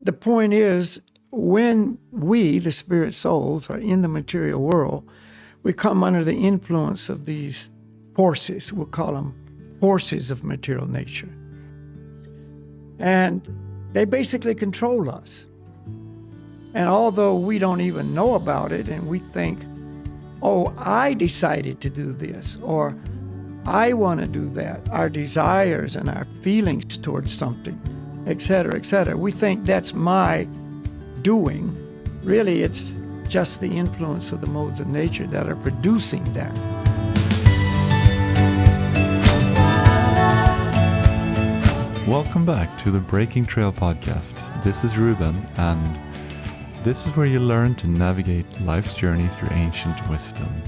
the point is, when we, the spirit souls, are in the material world, we come under the influence of these forces. We'll call them forces of material nature. And they basically control us. And although we don't even know about it, and we think, oh, I decided to do this, or I want to do that, our desires and our feelings towards something, etc., we think that's my doing. Really, it's just the influence of the modes of nature that are producing that. Welcome back to the Breaking Trail podcast. This is Ruben, and this is where you learn to navigate life's journey through ancient wisdom.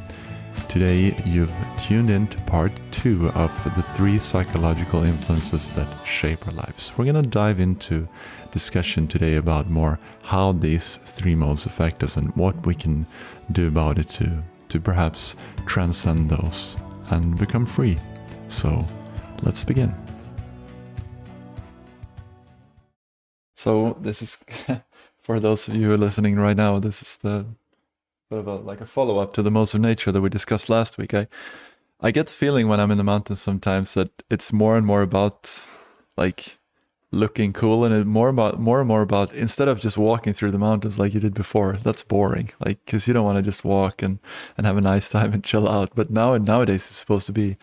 Today, you've tuned in to part 2 of the 3 psychological influences that shape our lives. We're going to dive into discussion today about more how these 3 modes affect us and what we can do about it to perhaps transcend those and become free. So, let's begin. So this is, for those of you who are listening right now, this is the sort of like a follow-up to the modes of nature that we discussed last week. I get the feeling when I'm in the mountains sometimes that it's more and more about like looking cool, and more and more about instead of just walking through the mountains like you did before. That's boring, like, because you don't want to just walk and have a nice time and chill out. But nowadays it's supposed to be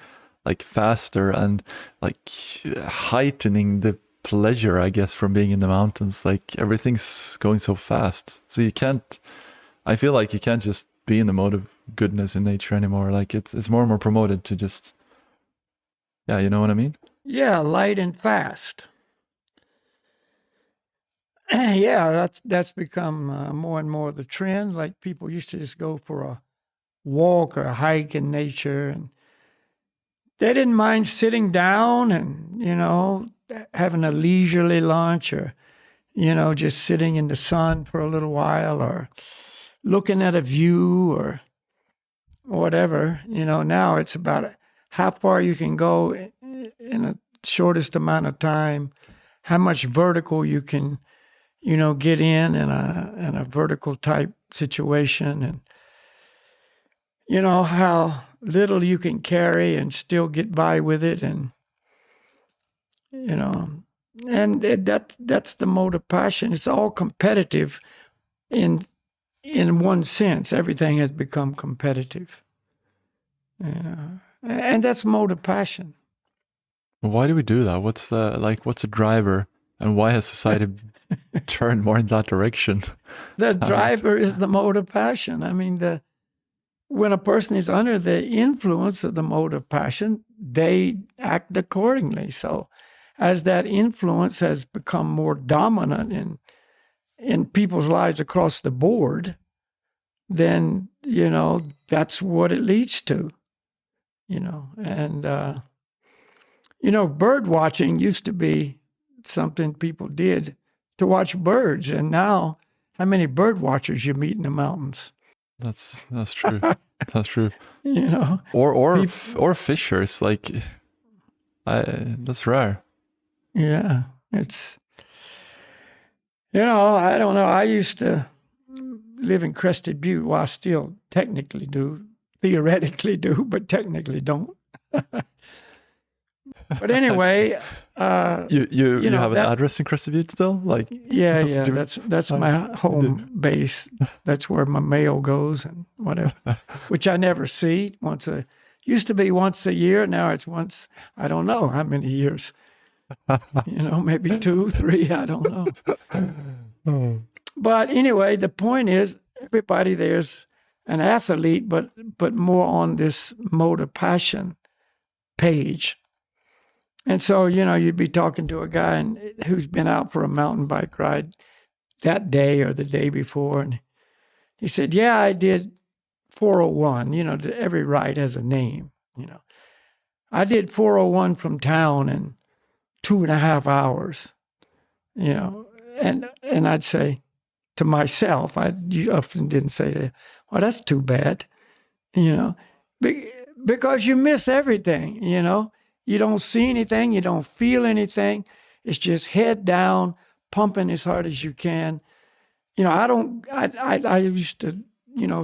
like faster and like heightening the pleasure, I guess, from being in the mountains. Like everything's going so fast, so I feel like you can't just be in the mode of goodness in nature anymore. Like it's more and more promoted to just, yeah, you know what I mean? Yeah, light and fast. Yeah, that's become more and more the trend. Like people used to just go for a walk or a hike in nature, and they didn't mind sitting down and, having a leisurely lunch, or, just sitting in the sun for a little while, or looking at a view or whatever. Now it's about how far you can go in the shortest amount of time, how much vertical you can, get in a vertical type situation, and, how little you can carry and still get by with it. And, and that's the mode of passion. It's all competitive in one sense. Everything has become competitive. And that's mode of passion. Why do we do that? What's the driver, and why has society turned more in that direction? The driver is the mode of passion. I mean, when a person is under the influence of the mode of passion, they act accordingly. So as that influence has become more dominant in people's lives across the board, then, that's what it leads to, And, bird watching used to be something people did to watch birds. And now, how many bird watchers you meet in the mountains? That's true. That's true. Or fishers, like, that's rare. Yeah, it's, I don't know. I used to live in Crested Butte. Well, I still technically do, theoretically do, but technically don't. But anyway, you have an address in Crested Butte still? Like, yeah, that's my home base. That's where my mail goes and whatever, which I never see. Used to be once a year. Now it's once, I don't know how many years. Maybe 2, 3, I don't know. But anyway, the point is, everybody there's an athlete, but more on this mode of passion page. And so, you'd be talking to a guy who's been out for a mountain bike ride that day or the day before, and he said, yeah, I did 401. Every ride has a name, I did 401 from town in 2.5 hours, and I'd say to myself, you often didn't say that, well, that's too bad, because you miss everything, You don't see anything, you don't feel anything. It's just head down, pumping as hard as you can. I used to,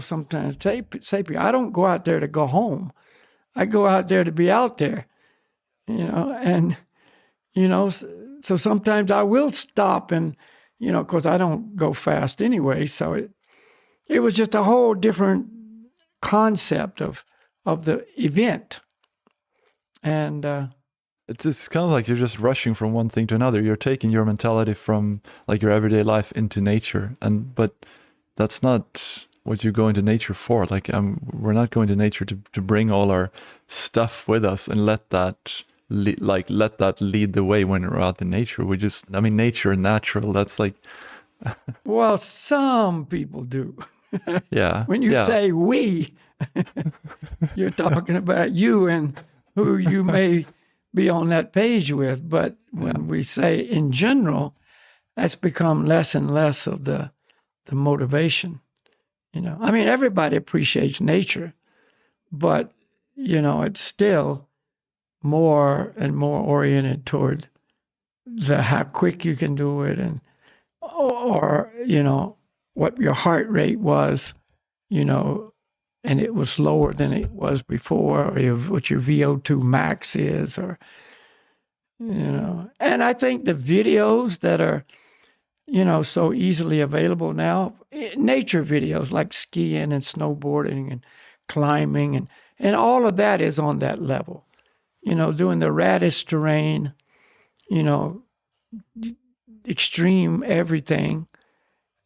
sometimes say people, I don't go out there to go home. I go out there to be out there, and, so sometimes I will stop and, because I don't go fast anyway. So it was just a whole different concept of the event. And it's kind of like you're just rushing from one thing to another. You're taking your mentality from like your everyday life into nature, but that's not what you go into nature for. Like we're not going to nature to bring all our stuff with us and let that lead the way when we're out in nature. Nature and natural. That's like, well, some people do. Yeah. When you say we, you're talking about you and who you may be on that page with. But when we say in general, that's become less and less of the motivation. Everybody appreciates nature, but, it's still more and more oriented toward how quick you can do it or what your heart rate was, and it was lower than it was before, or what your VO2 max is, or, And I think the videos that are, so easily available now, nature videos like skiing and snowboarding and climbing and all of that is on that level. Doing the raddest terrain, extreme everything.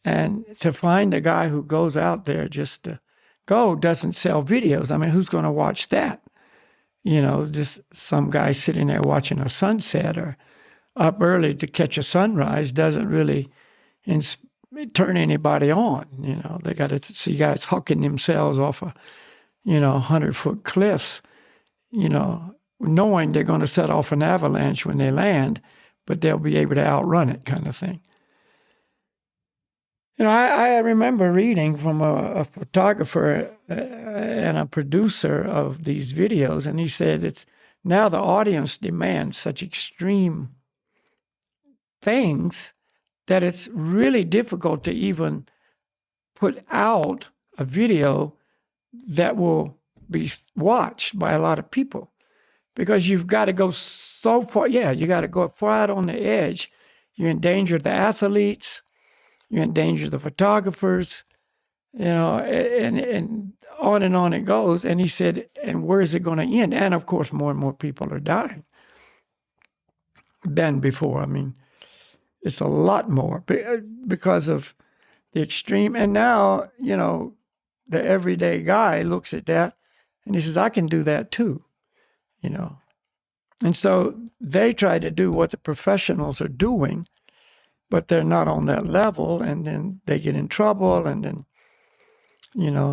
And to find a guy who goes out there just to go doesn't sell videos. Who's going to watch that? Just some guy sitting there watching a sunset or up early to catch a sunrise doesn't really turn anybody on. They got to see guys hucking themselves off 100-foot cliffs, knowing they're going to set off an avalanche when they land, but they'll be able to outrun it, kind of thing. I remember reading from a photographer and a producer of these videos, and he said it's now the audience demands such extreme things that it's really difficult to even put out a video that will be watched by a lot of people, because you've got to go so far. Yeah, you got to go far out on the edge. You endanger the athletes. You endanger the photographers, and on it goes. And he said, and where is it going to end? And of course, more and more people are dying than before. It's a lot more because of the extreme. And now, the everyday guy looks at that and he says, I can do that too, And so they try to do what the professionals are doing, but they're not on that level, and then they get in trouble, and then,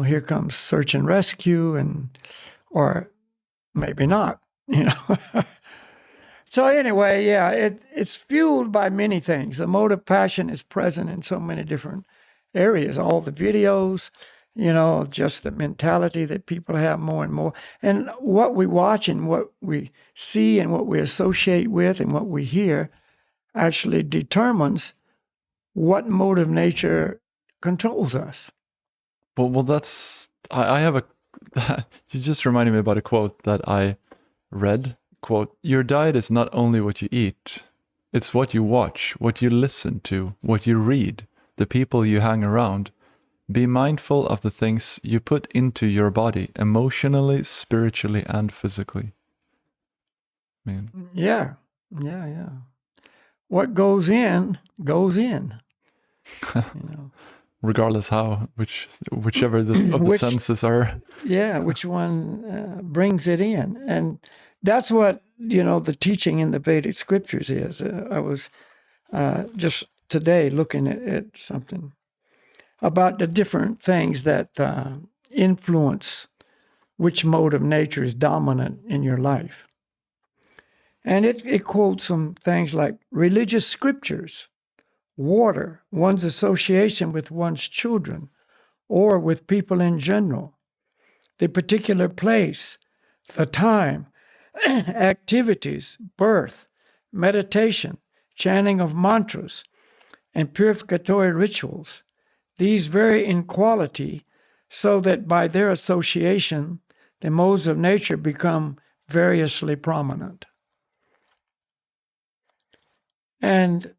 here comes search and rescue, or maybe not, So anyway, yeah, it's fueled by many things. The motive passion is present in so many different areas. All the videos, just the mentality that people have more and more. And what we watch and what we see and what we associate with and what we hear actually determines what mode of nature controls us. Well, that's, I have you just reminded me about a quote that I read. Quote, your diet is not only what you eat, it's what you watch, what you listen to, what you read, the people you hang around. Be mindful of the things you put into your body, emotionally, spiritually, and physically. Yeah. What goes in, goes in. Regardless whichever of the senses are. Yeah, which one brings it in. And that's what, the teaching in the Vedic scriptures is. I was just today looking at something about the different things that influence which mode of nature is dominant in your life. And it quotes some things like religious scriptures, water, one's association with one's children or with people in general, the particular place, the time, activities, birth, meditation, chanting of mantras, and purificatory rituals, these vary in quality so that by their association, the modes of nature become variously prominent. And,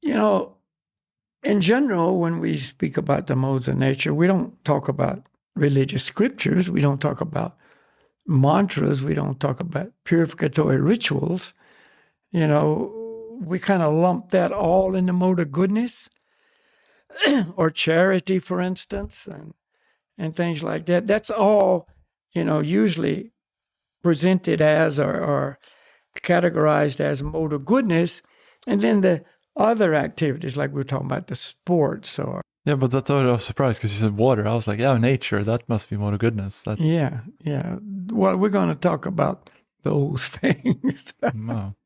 in general, when we speak about the modes of nature, we don't talk about religious scriptures. We don't talk about mantras. We don't talk about purificatory rituals. We kind of lump that all in the mode of goodness or charity, for instance, and things like that. That's all, usually presented as or categorized as a mode of goodness. And then the other activities, like we were talking about the sports or... Yeah, but that's why I was surprised because you said water. I was like, yeah, nature, that must be mode of goodness. Yeah. Well, we're going to talk about those things. Wow.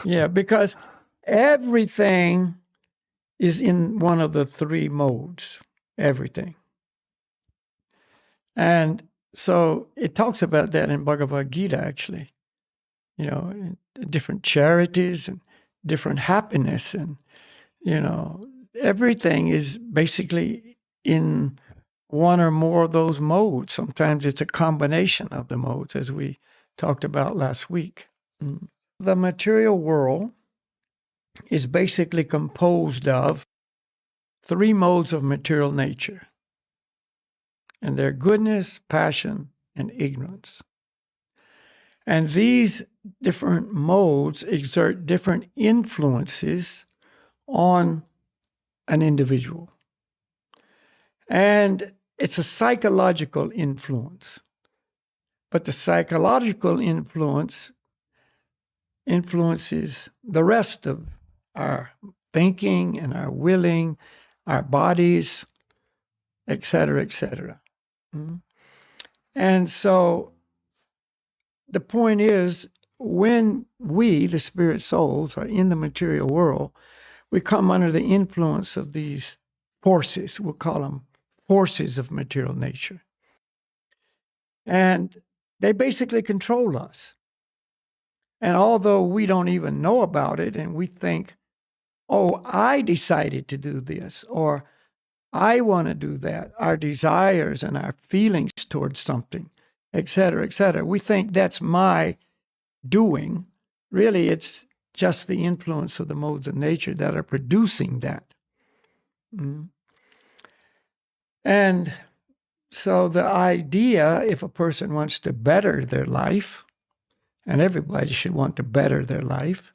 Yeah, because everything is in one of the three modes, everything. And so it talks about that in Bhagavad Gita, actually, different charities and different happiness. And, everything is basically in one or more of those modes. Sometimes it's a combination of the modes, as we talked about last week. The material world is basically composed of three modes of material nature, and they're goodness, passion, and ignorance. And these different modes exert different influences on an individual. And it's a psychological influence. But the psychological influence influences the rest of our thinking and our willing, our bodies, etc., etc. And so the point is, when we, the spirit souls, are in the material world, we come under the influence of these forces. We'll call them forces of material nature. And they basically control us. And although we don't even know about it, and we think, oh, I decided to do this, or I want to do that, our desires and our feelings towards something, etc., etc., we think that's my doing. Really, it's just the influence of the modes of nature that are producing that. And so the idea, if a person wants to better their life, and everybody should want to better their life,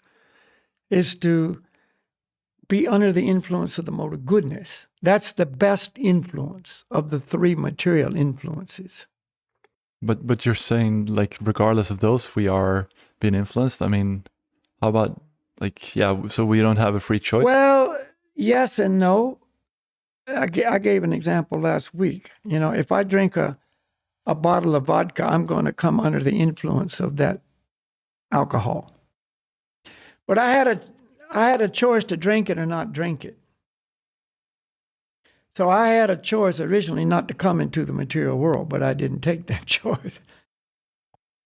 is to be under the influence of the mode of goodness. That's the best influence of the three material influences. But you're saying, like, regardless of those, we are being influenced? I mean, how about, like, yeah, so we don't have a free choice? Well, yes and no. I gave an example last week. If I drink a bottle of vodka, I'm going to come under the influence of that alcohol. But I had a choice to drink it or not drink it. So I had a choice originally not to come into the material world, but I didn't take that choice.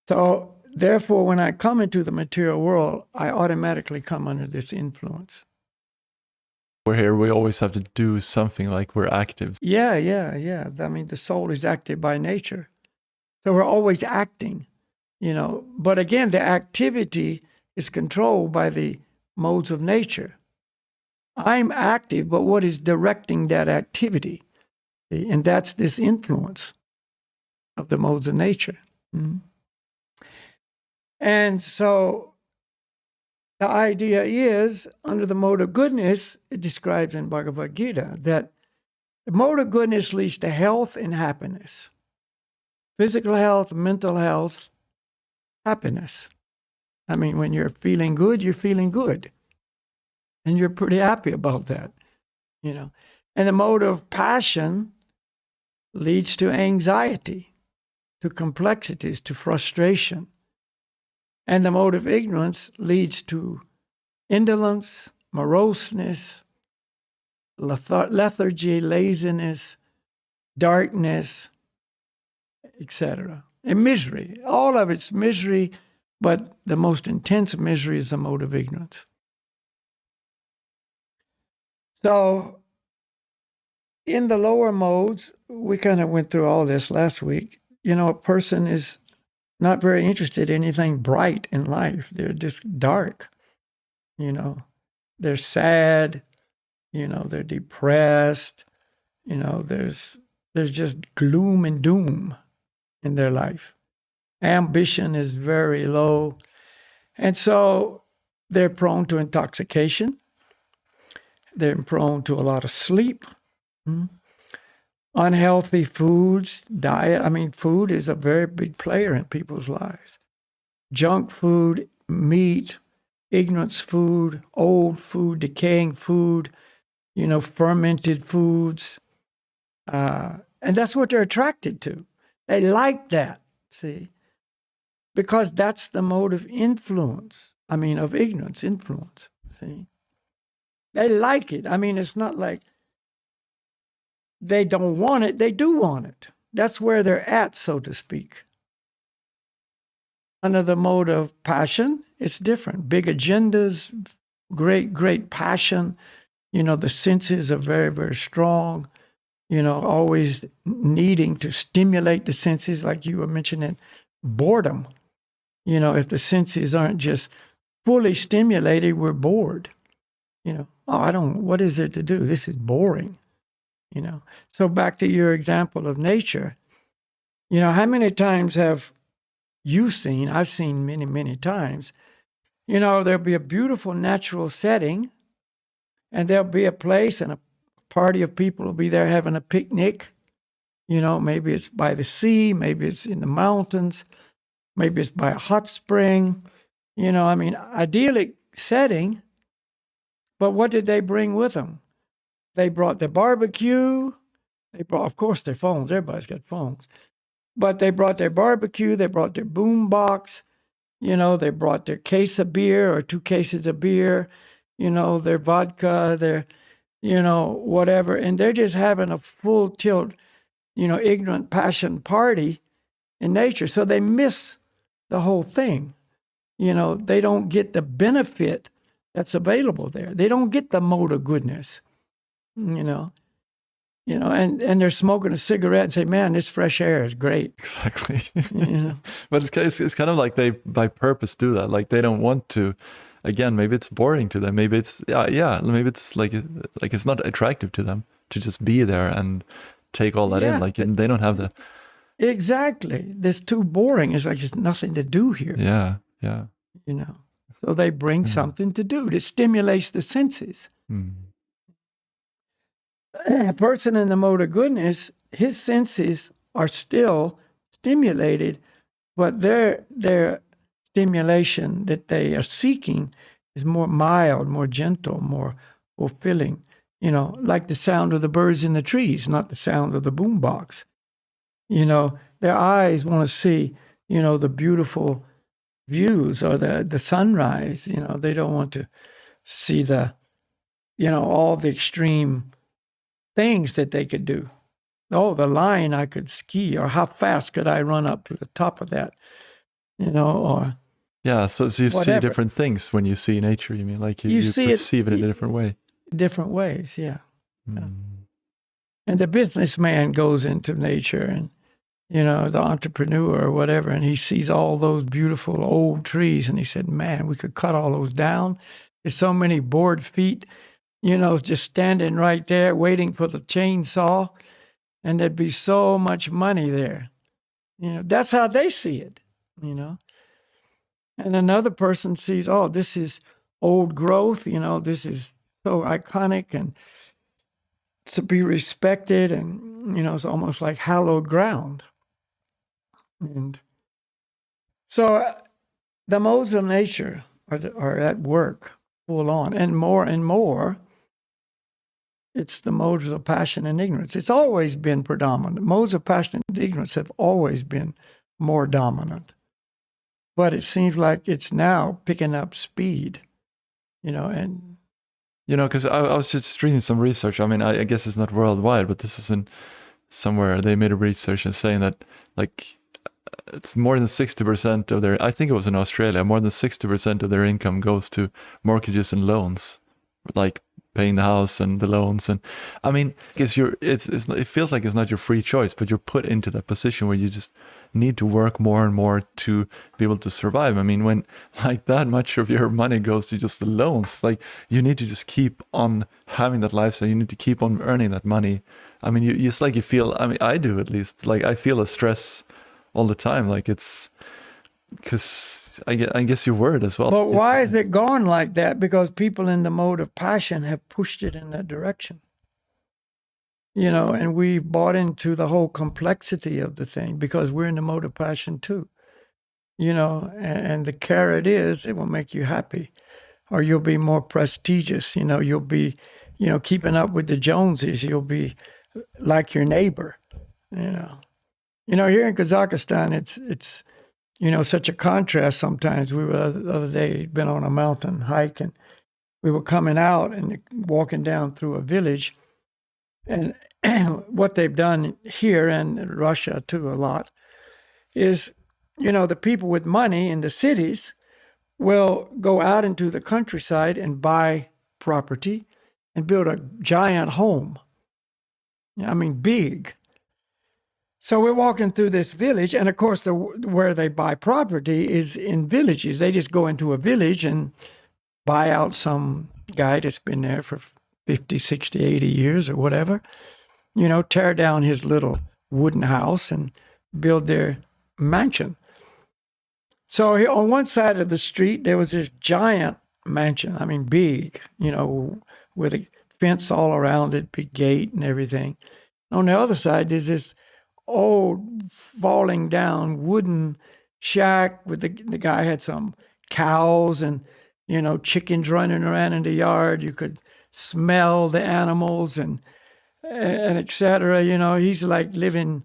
So therefore, when I come into the material world, I automatically come under this influence. We're here, we always have to do something, like we're active. Yeah. I mean, the soul is active by nature. So we're always acting, But again, the activity is controlled by the modes of nature. I'm active, but what is directing that activity? And that's this influence of the modes of nature. And so the idea is, under the mode of goodness, it describes in Bhagavad Gita that the mode of goodness leads to health and happiness. Physical health, mental health, happiness. I mean, when you're feeling good, you're feeling good. And you're pretty happy about that, And the mode of passion leads to anxiety, to complexities, to frustration. And the mode of ignorance leads to indolence, moroseness, lethargy, laziness, darkness, etc. And misery. All of it's misery, but the most intense misery is the mode of ignorance. So in the lower modes, we kind of went through all this last week. A person is not very interested in anything bright in life. They're just dark. They're sad. They're depressed. There's just gloom and doom in their life. Ambition is very low. And so they're prone to intoxication. They're prone to a lot of sleep. Unhealthy foods, diet. I mean, food is a very big player in people's lives. Junk food, meat, ignorance food, old food, decaying food, fermented foods. And that's what they're attracted to. They like that, see, because that's the mode of influence. I mean, of ignorance, influence, see. They like it. I mean, it's not like they don't want it. They do want it. That's where they're at, so to speak. Under the mode of passion, it's different. Big agendas, great passion. The senses are very, very strong. Always needing to stimulate the senses, like you were mentioning, boredom. If the senses aren't just fully stimulated, we're bored. What is there to do? This is boring. So back to your example of nature, how many times have you seen, I've seen many, many times, there'll be a beautiful natural setting and there'll be a place and a party of people will be there having a picnic. Maybe it's by the sea, maybe it's in the mountains, maybe it's by a hot spring, idyllic setting. But what did they bring with them? They brought their barbecue. They brought, of course, their phones. Everybody's got phones. But they brought their barbecue. They brought their boom box. They brought their case of beer or 2 cases of beer, their vodka, their, whatever. And they're just having a full tilt, ignorant passion party in nature. So they miss the whole thing. They don't get the benefit that's available there. They don't get the mode of goodness. And they're smoking a cigarette and say, man, this fresh air is great. Exactly. But it's kind of like they by purpose do that. Like they don't want to. Again, maybe it's boring to them. Maybe it's maybe it's like it's not attractive to them to just be there and take all that in. Like they don't have the. Exactly. This too boring. It's like there's nothing to do here. Yeah. So they bring something to do that stimulates the senses. A person in the mode of goodness, his senses are still stimulated, but their stimulation that they are seeking is more mild, more gentle, more fulfilling. Like the sound of the birds in the trees, not the sound of the boombox. Their eyes want to see, the beautiful views or the sunrise. They don't want to see the, all the extreme things that they could do. Oh, the line I could ski, or how fast could I run up to the top of that, or yeah. So you whatever. See different things when you see nature. You mean like you perceive it in a different way. Different ways, yeah. And the businessman goes into nature, and the entrepreneur or whatever, and he sees all those beautiful old trees, and he said, "Man, we could cut all those down. There's so many board feet." Just standing right there waiting for the chainsaw, and there'd be so much money there. That's how they see it, And another person sees, oh, this is old growth, this is so iconic and to be respected, and, it's almost like hallowed ground. And so the modes of nature are at work full on, and more. It's the modes of passion and ignorance. It's always been predominant. Modes of passion and ignorance have always been more dominant. But it seems like it's now picking up speed, and... because I was just reading some research. I mean, I guess it's not worldwide, but this is in somewhere. They made a research and saying that, like, it's more than 60% of their, I think it was in Australia, more than 60% of their income goes to mortgages and loans, like paying the house and the loans. And I mean, because it feels like it's not your free choice, but you're put into that position where you just need to work more and more to be able to survive. I mean, when like that much of your money goes to just the loans, like you need to just keep on having that lifestyle. You need to keep on earning that money. I mean, it's like you feel, I mean, I do at least, like I feel a stress all the time. Like it's because I guess you're worried as well. But why is it gone like that? Because people in the mode of passion have pushed it in that direction. And we bought into the whole complexity of the thing because we're in the mode of passion too. And the carrot is it will make you happy, or you'll be more prestigious. You'll be, keeping up with the Joneses. You'll be like your neighbor. Here in Kazakhstan, it's such a contrast. Sometimes we were the other day been on a mountain hike, and we were coming out and walking down through a village. And what they've done here and Russia too a lot is, the people with money in the cities will go out into the countryside and buy property and build a giant home. I mean, big. So we're walking through this village, and of course, where they buy property is in villages. They just go into a village and buy out some guy that's been there for 50, 60, 80 years or whatever, tear down his little wooden house and build their mansion. So here on one side of the street, there was this giant mansion. I mean, big, with a fence all around it, big gate and everything. On the other side, there's this old falling down wooden shack with the guy had some cows and, chickens running around in the yard. You could smell the animals and et cetera. He's like living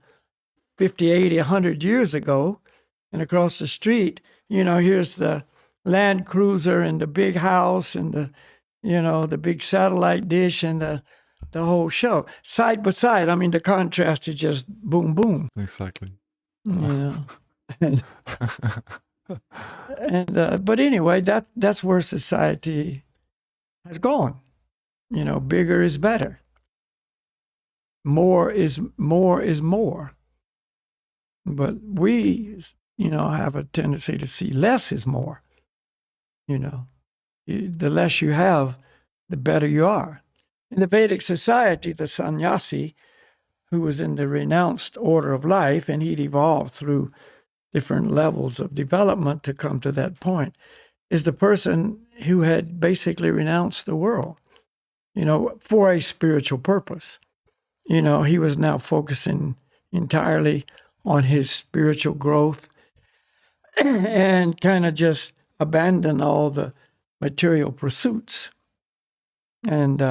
50, 80, 100 years ago. And across the street, here's the Land Cruiser and the big house and the big satellite dish and the whole show. Side by side, I mean, the contrast is just boom, boom. Exactly. And but anyway, that's where society has gone. Bigger is better. More is more. But we, have a tendency to see less is more. The less you have, the better you are. In the Vedic society, the sannyasi, who was in the renounced order of life, and he'd evolved through different levels of development to come to that point, is the person who had basically renounced the world, for a spiritual purpose. He was now focusing entirely on his spiritual growth and kind of just abandon all the material pursuits. And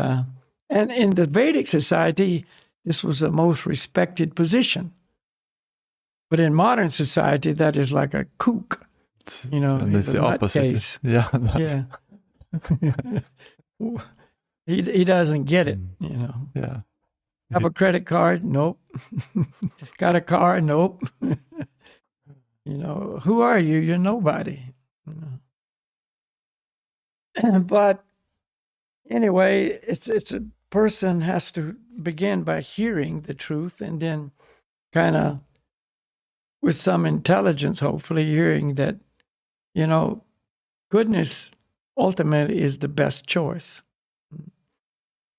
in the Vedic society, this was the most respected position. But in modern society, that is like a kook. And it's the opposite. Case. Yeah. He doesn't get it, Yeah. Have a credit card? Nope. Got a car? Nope. Who are you? You're nobody. But anyway, it's a person has to begin by hearing the truth and then kind of with some intelligence, hopefully hearing that, goodness ultimately is the best choice.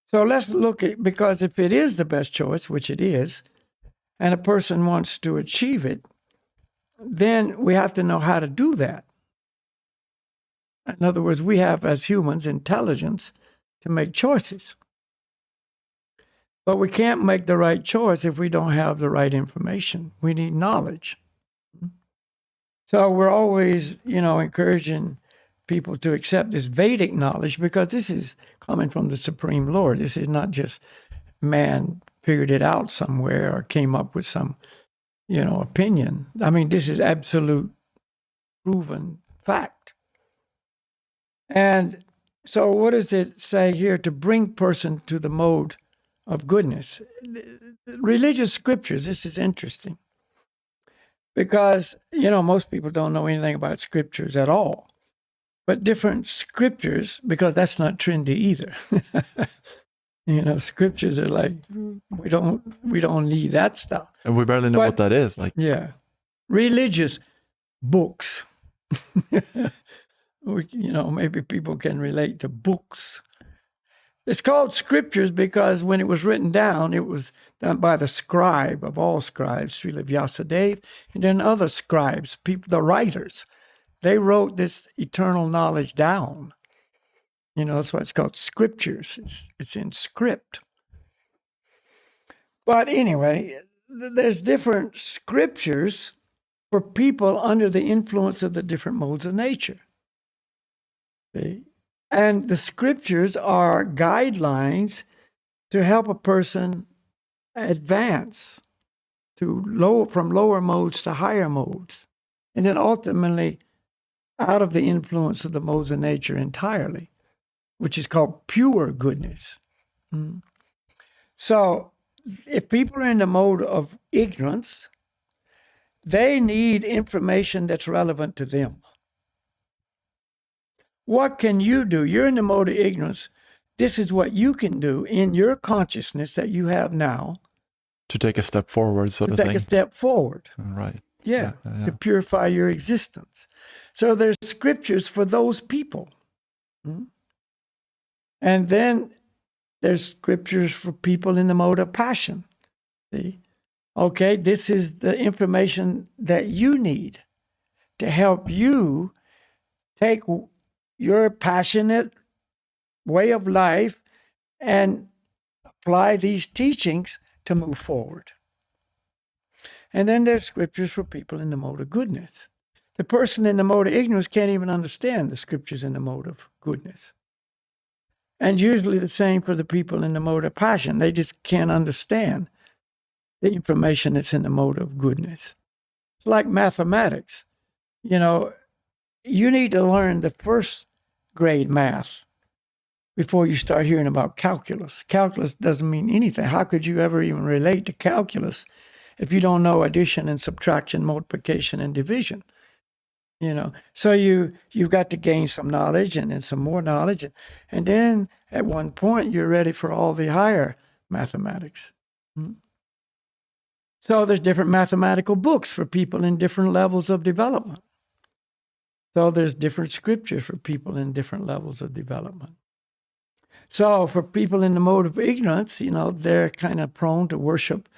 So let's look at, because if it is the best choice, which it is, and a person wants to achieve it, then we have to know how to do that. In other words, we have, as humans, intelligence to make choices. But we can't make the right choice if we don't have the right information. We need knowledge. So we're always, encouraging people to accept this Vedic knowledge because this is coming from the Supreme Lord. This is not just man figured it out somewhere or came up with some, opinion. I mean, this is absolute proven fact. And so what does it say here? To bring person to the mode of goodness. Religious scriptures, this is interesting. Because, most people don't know anything about scriptures at all. but different scriptures, because that's not trendy either. Scriptures are like, we don't need that stuff. And we barely know what that is. Like, yeah, religious books. Maybe people can relate to books. It's called scriptures because when it was written down, it was done by the scribe of all scribes, Srila Vyasadeva, and then other scribes, people, the writers. They wrote this eternal knowledge down. That's why it's called scriptures. It's in script. But anyway, there's different scriptures for people under the influence of the different modes of nature. See? And the scriptures are guidelines to help a person advance from lower modes to higher modes, and then ultimately out of the influence of the modes of nature entirely, which is called pure goodness. So if people are in the mode of ignorance, they need information that's relevant to them. What can you do? You're in the mode of ignorance. This is what you can do in your consciousness that you have now. To take a step forward, sort of thing. To take a step forward. Right. Yeah, to purify your existence. So there's scriptures for those people. And then there's scriptures for people in the mode of passion. See? Okay, this is the information that you need to help you take your passionate way of life and apply these teachings to move forward. And then there's scriptures for people in the mode of goodness. The person in the mode of ignorance can't even understand the scriptures in the mode of goodness. And usually the same for the people in the mode of passion. They just can't understand the information that's in the mode of goodness. It's like mathematics. You need to learn the first grade math before you start hearing about calculus. Calculus doesn't mean anything. How could you ever even relate to calculus if you don't know addition and subtraction, multiplication and division? So you've got to gain some knowledge and then some more knowledge. And then at one point, you're ready for all the higher mathematics. So there's different mathematical books for people in different levels of development. So there's different scriptures for people in different levels of development. So for people in the mode of ignorance, they're kind of prone to worship,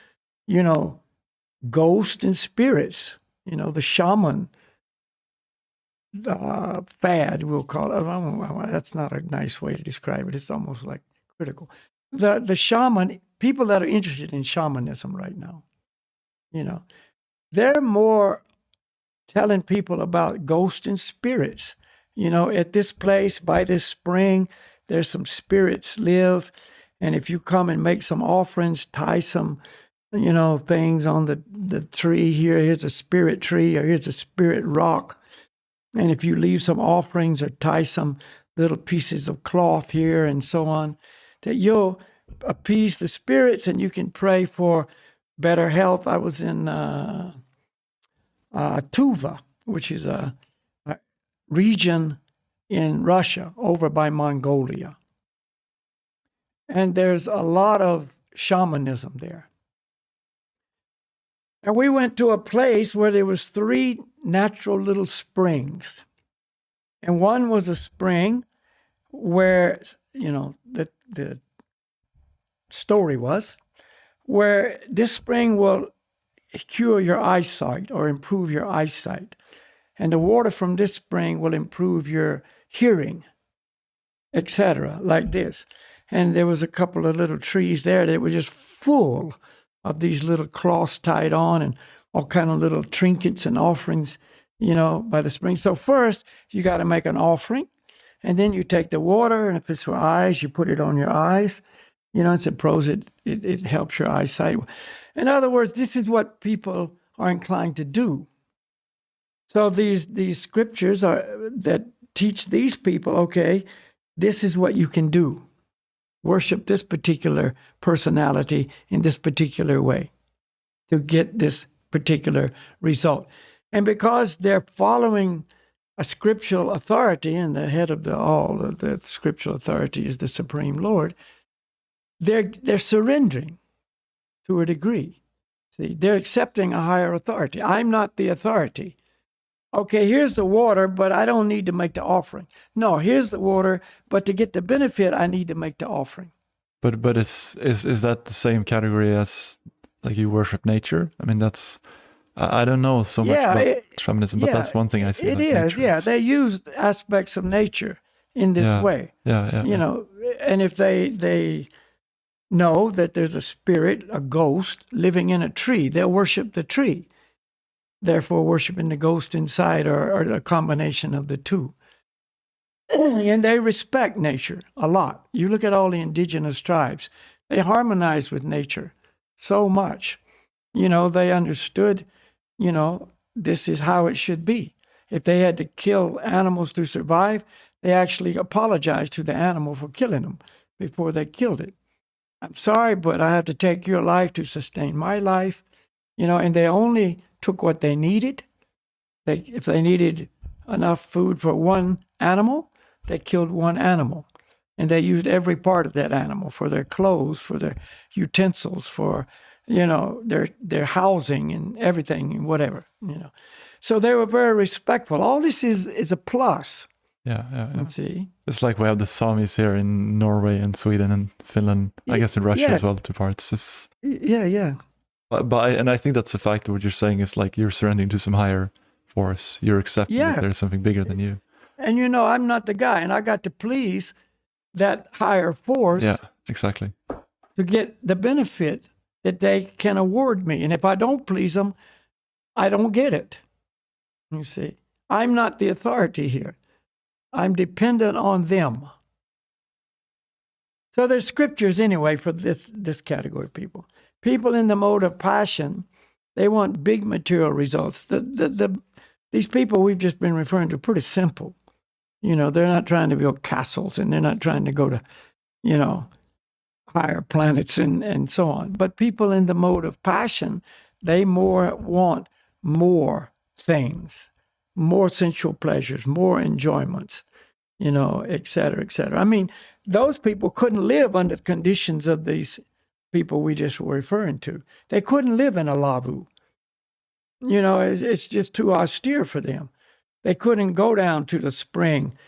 ghosts and spirits, the shaman fad, we'll call it. That's not a nice way to describe it. It's almost like critical. The shaman, people that are interested in shamanism right now, they're more telling people about ghosts and spirits. At this place, by this spring, there's some spirits live. And if you come and make some offerings, tie some, things on the tree here, here's a spirit tree, or here's a spirit rock. And if you leave some offerings or tie some little pieces of cloth here and so on, that you'll appease the spirits and you can pray for better health. I was in Tuva, which is a region in Russia over by Mongolia. And there's a lot of shamanism there. And we went to a place where there was 3 natural little springs. And one was a spring where, the story was, where this spring will cure your eyesight or improve your eyesight. And the water from this spring will improve your hearing, etc., like this. And there was a couple of little trees there that were just full of these little cloths tied on and all kind of little trinkets and offerings, by the spring. So first, you got to make an offering, and then you take the water, and if it's for eyes, you put it on your eyes. It's a pros, it helps your eyesight. In other words, this is what people are inclined to do. So these scriptures that teach these people, okay, this is what you can do. Worship this particular personality in this particular way to get this particular result. And because they're following a scriptural authority, and the head of the scriptural authority is the Supreme Lord, they're surrendering to a degree. See, they're accepting a higher authority. I'm not the authority. Okay, here's the water, but I don't need to make the offering. No, here's the water, but to get the benefit, I need to make the offering. But is that the same category as like you worship nature? I mean, that's I don't know so much about shamanism, but that's one thing I see. It is. Yeah, they use aspects of nature in this way. Yeah. You know, and if they know that there's a spirit, a ghost living in a tree, they'll worship the tree. Therefore, worshiping the ghost inside or a combination of the two. And they respect nature a lot. You look at all the indigenous tribes, they harmonize with nature so much. You know, they understood, you know, this is how it should be. If they had to kill animals to survive, they actually apologized to the animal for killing them before they killed it. I'm sorry, but I have to take your life to sustain my life. You know, and they only took what they needed. If they needed enough food for one animal, they killed one animal. And they used every part of that animal for their clothes, for their utensils, for, you know, their housing and everything and whatever, you know. So they were very respectful. All this is a plus. Yeah. Let's see. It's like we have the Samis here in Norway and Sweden and Finland. I guess in Russia as well, two parts. Yeah. And I think that's the fact that what you're saying is like you're surrendering to some higher force. You're accepting that there's something bigger than you. And you know, I'm not the guy, and I got to please that higher force. Yeah, exactly. To get the benefit that they can award me. And if I don't please them, I don't get it. You see, I'm not the authority here. I'm dependent on them. So there's scriptures anyway for this category of people. People in the mode of passion, they want big material results. These people we've just been referring to are pretty simple. You know, they're not trying to build castles, and they're not trying to go to, you know, higher planets and so on. But people in the mode of passion, they want more things, more sensual pleasures, more enjoyments, you know, et cetera, et cetera. I mean, those people couldn't live under the conditions of these people we just were referring to. They couldn't live in a lavu. You know, it's just too austere for them. They couldn't go down to the spring,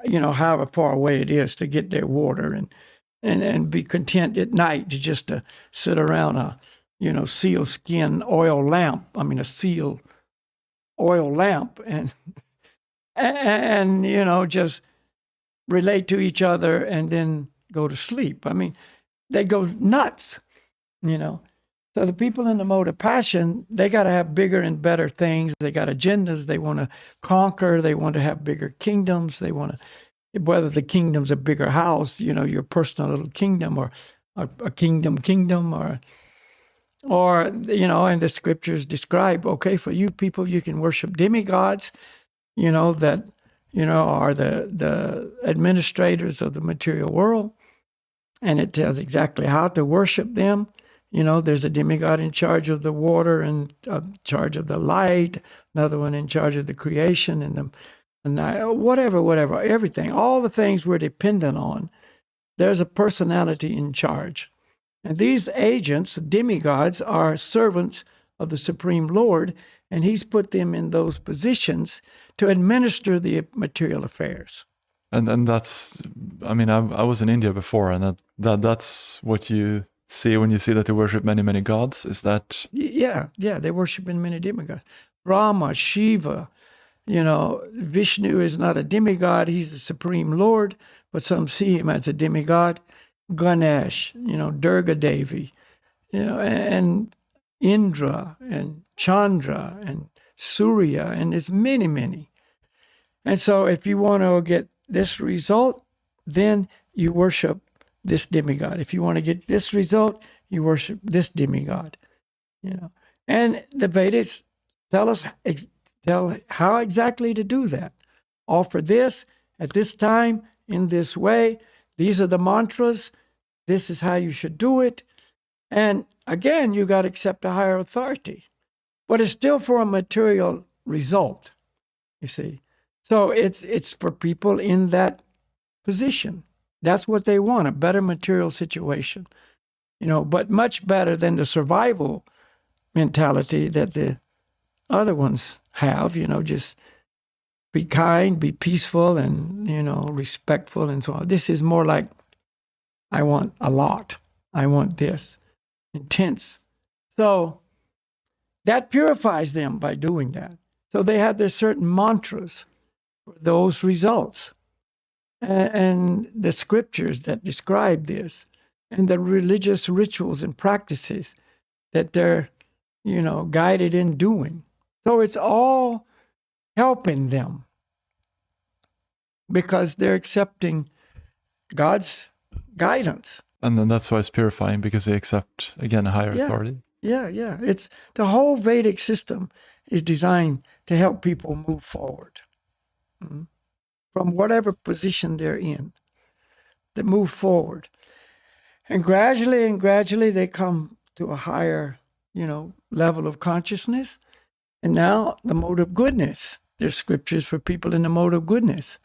you know, however far away it is, to get their water and be content at night to sit around a, you know, seal skin oil lamp. I mean, a seal oil lamp and you know, just relate to each other and then go to sleep. I mean, they go nuts, you know. So the people in the mode of passion, they got to have bigger and better things. They got agendas. They want to conquer. They want to have bigger kingdoms. They want to, whether the kingdom's a bigger house, you know, your personal little kingdom, or a kingdom, or, you know, and the scriptures describe, okay, for you people, you can worship demigods, you know, that, you know, are the administrators of the material world. And it tells exactly how to worship them. You know, there's a demigod in charge of the water and in charge of the light, another one in charge of the creation and whatever, everything. All the things we're dependent on, there's a personality in charge. And these agents, demigods, are servants of the Supreme Lord, and he's put them in those positions to administer the material affairs. And that's, I mean, I was in India before, and that's what you see when you see that they worship many, many gods. Is that? Yeah, they worship in many demigods. Brahma, Shiva, you know, Vishnu is not a demigod, he's the Supreme Lord, but some see him as a demigod. Ganesh, you know, Durga Devi, you know, and Indra and Chandra and Surya, and there's many, many. And so if you want to get this result, then you worship this demigod. If you want to get this result, you worship this demigod, you know. And the Vedas tell how exactly to do that. Offer this at this time, in this way. These are the mantras. This is how you should do it. And again, you got to accept a higher authority. But it's still for a material result, you see. So it's for people in that position. That's what they want, a better material situation, but much better than the survival mentality that the other ones have, just be kind, be peaceful, and, respectful and so on. This is more like, I want a lot. I want this. Intense. So that purifies them by doing that. So they have their certain mantras for those results. And the scriptures that describe this, and the religious rituals and practices that they're, guided in doing. So it's all helping them because they're accepting God's guidance. And then that's why it's purifying, because they accept, again, a higher authority. Yeah. It's the whole Vedic system is designed to help people move forward from whatever position they're in, to move forward. And gradually they come to a higher, level of consciousness. And now the mode of goodness. There's scriptures for people in the mode of goodness,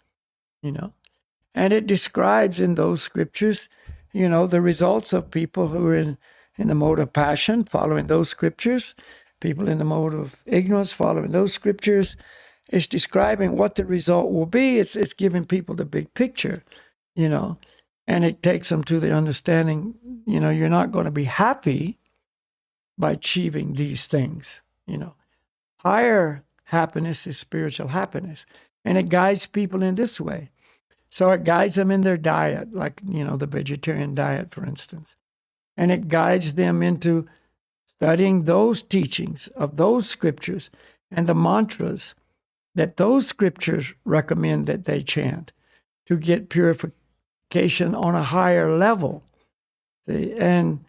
And it describes in those scriptures, the results of people who are in the mode of passion, following those scriptures, people in the mode of ignorance, following those scriptures. It's describing what the result will be. It's giving people the big picture, and it takes them to the understanding, you're not going to be happy by achieving these things, Higher happiness is spiritual happiness, and it guides people in this way. So it guides them in their diet, like, the vegetarian diet, for instance. And it guides them into studying those teachings of those scriptures and the mantras that those scriptures recommend that they chant to get purification on a higher level. See? And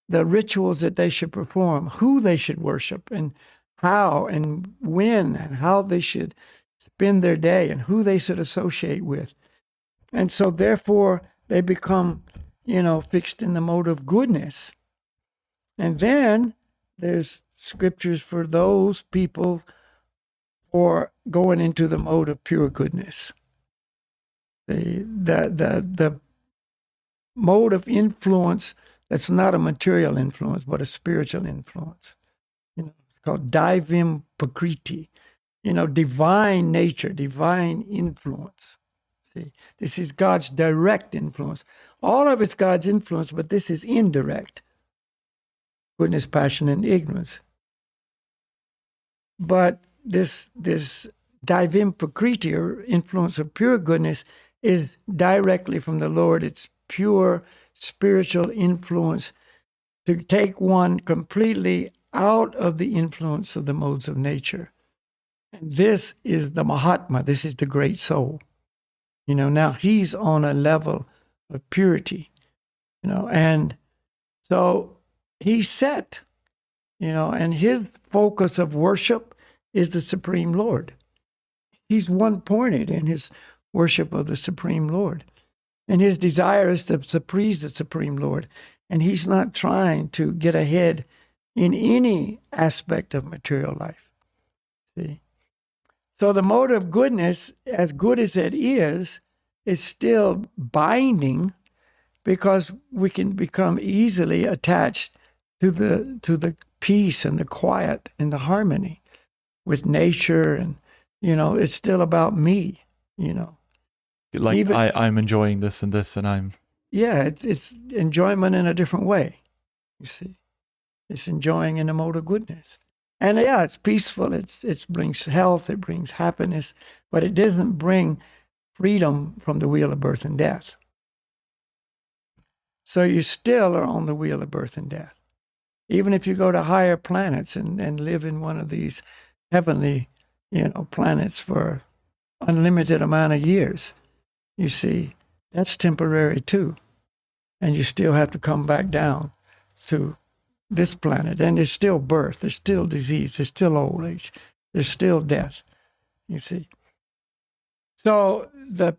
the rituals that they should perform, who they should worship, and how and when and how they should spend their day and who they should associate with. And so therefore they become, fixed in the mode of goodness. And then there's scriptures for those people for going into the mode of pure goodness. The mode of influence that's not a material influence, but a spiritual influence. It's called Divim Prakriti, divine nature, divine influence. See, this is God's direct influence. All of it's God's influence, but this is indirect. Goodness, passion, and ignorance. But this Divim Prakriti, or influence of pure goodness, is directly from the Lord. It's pure spiritual influence to take one completely out of the influence of the modes of nature. And this is the Mahatma. This is the great soul. Now he's on a level of purity, and so he's set, and his focus of worship is the Supreme Lord. He's one-pointed in his worship of the Supreme Lord. And his desire is to please the Supreme Lord. And he's not trying to get ahead in any aspect of material life. See? So the mode of goodness, as good as it is still binding, because we can become easily attached to the peace and the quiet and the harmony with nature. And, it's still about me, Like, even, I'm enjoying this and this, and I'm... Yeah, it's enjoyment in a different way, you see. It's enjoying in a mode of goodness. And yeah, it's peaceful, it brings health, it brings happiness, but it doesn't bring freedom from the wheel of birth and death. So you still are on the wheel of birth and death. Even if you go to higher planets and live in one of these heavenly, planets for unlimited amount of years, you see, that's temporary too. And you still have to come back down to this planet. And there's still birth, there's still disease, there's still old age, there's still death, you see. So the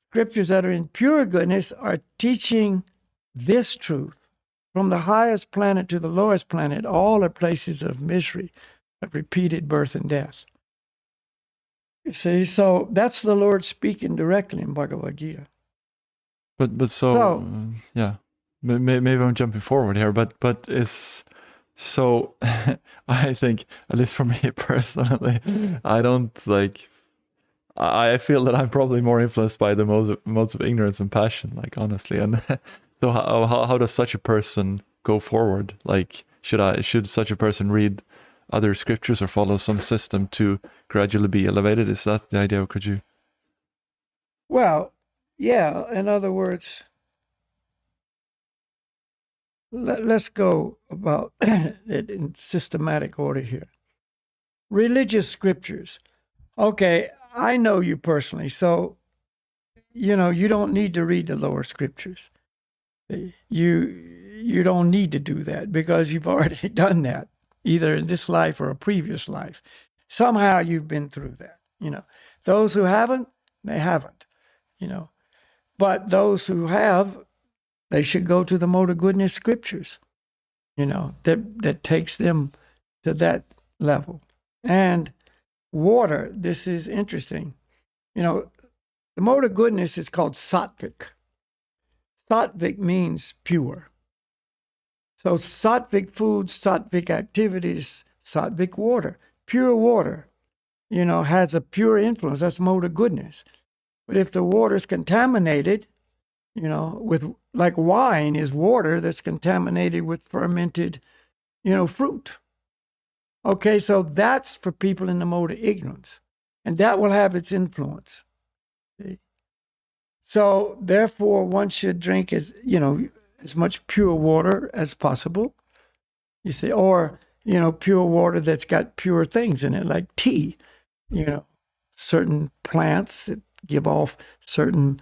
scriptures that are in pure goodness are teaching this truth. From the highest planet to the lowest planet, all are places of misery, of repeated birth and death. You see, so that's the Lord speaking directly in Bhagavad Gita. But so yeah, maybe I'm jumping forward here, but is so I think, at least for me personally, I don't like. I feel that I'm probably more influenced by the modes of ignorance and passion, like honestly. And so how does such a person go forward? Like should such a person read other scriptures or follow some system to gradually be elevated? Is that the idea? Or could you? Well, yeah, in other words, let's go about it in systematic order here. Religious scriptures. Okay, I know you personally, so you don't need to read the lower scriptures. You don't need to do that because you've already done that, either in this life or a previous life. Somehow you've been through that. Those who haven't, they haven't. But those who have, they should go to the mode of goodness scriptures. That takes them to that level. And water, this is interesting. The mode of goodness is called sattvic. Sattvic means pure. So sattvic foods, sattvic activities, sattvic water, pure water, has a pure influence. That's mode of goodness. But if the water is contaminated, with like wine is water that's contaminated with fermented, fruit. Okay, so that's for people in the mode of ignorance, and that will have its influence. See? So therefore, one should drink as much pure water as possible. You see, or pure water that's got pure things in it, like tea. Certain plants that give off certain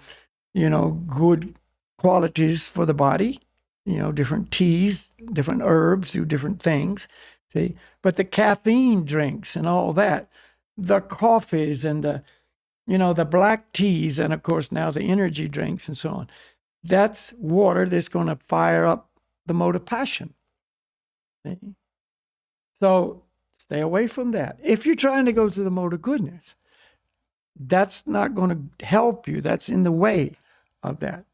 good qualities for the body. Different teas, different herbs do different things. See, but the caffeine drinks and all that, the coffees and the black teas, and of course now the energy drinks and so on, that's water that's going to fire up the mode of passion. See? So stay away from that. If you're trying to go to the mode of goodness, that's not going to help you. That's in the way of that.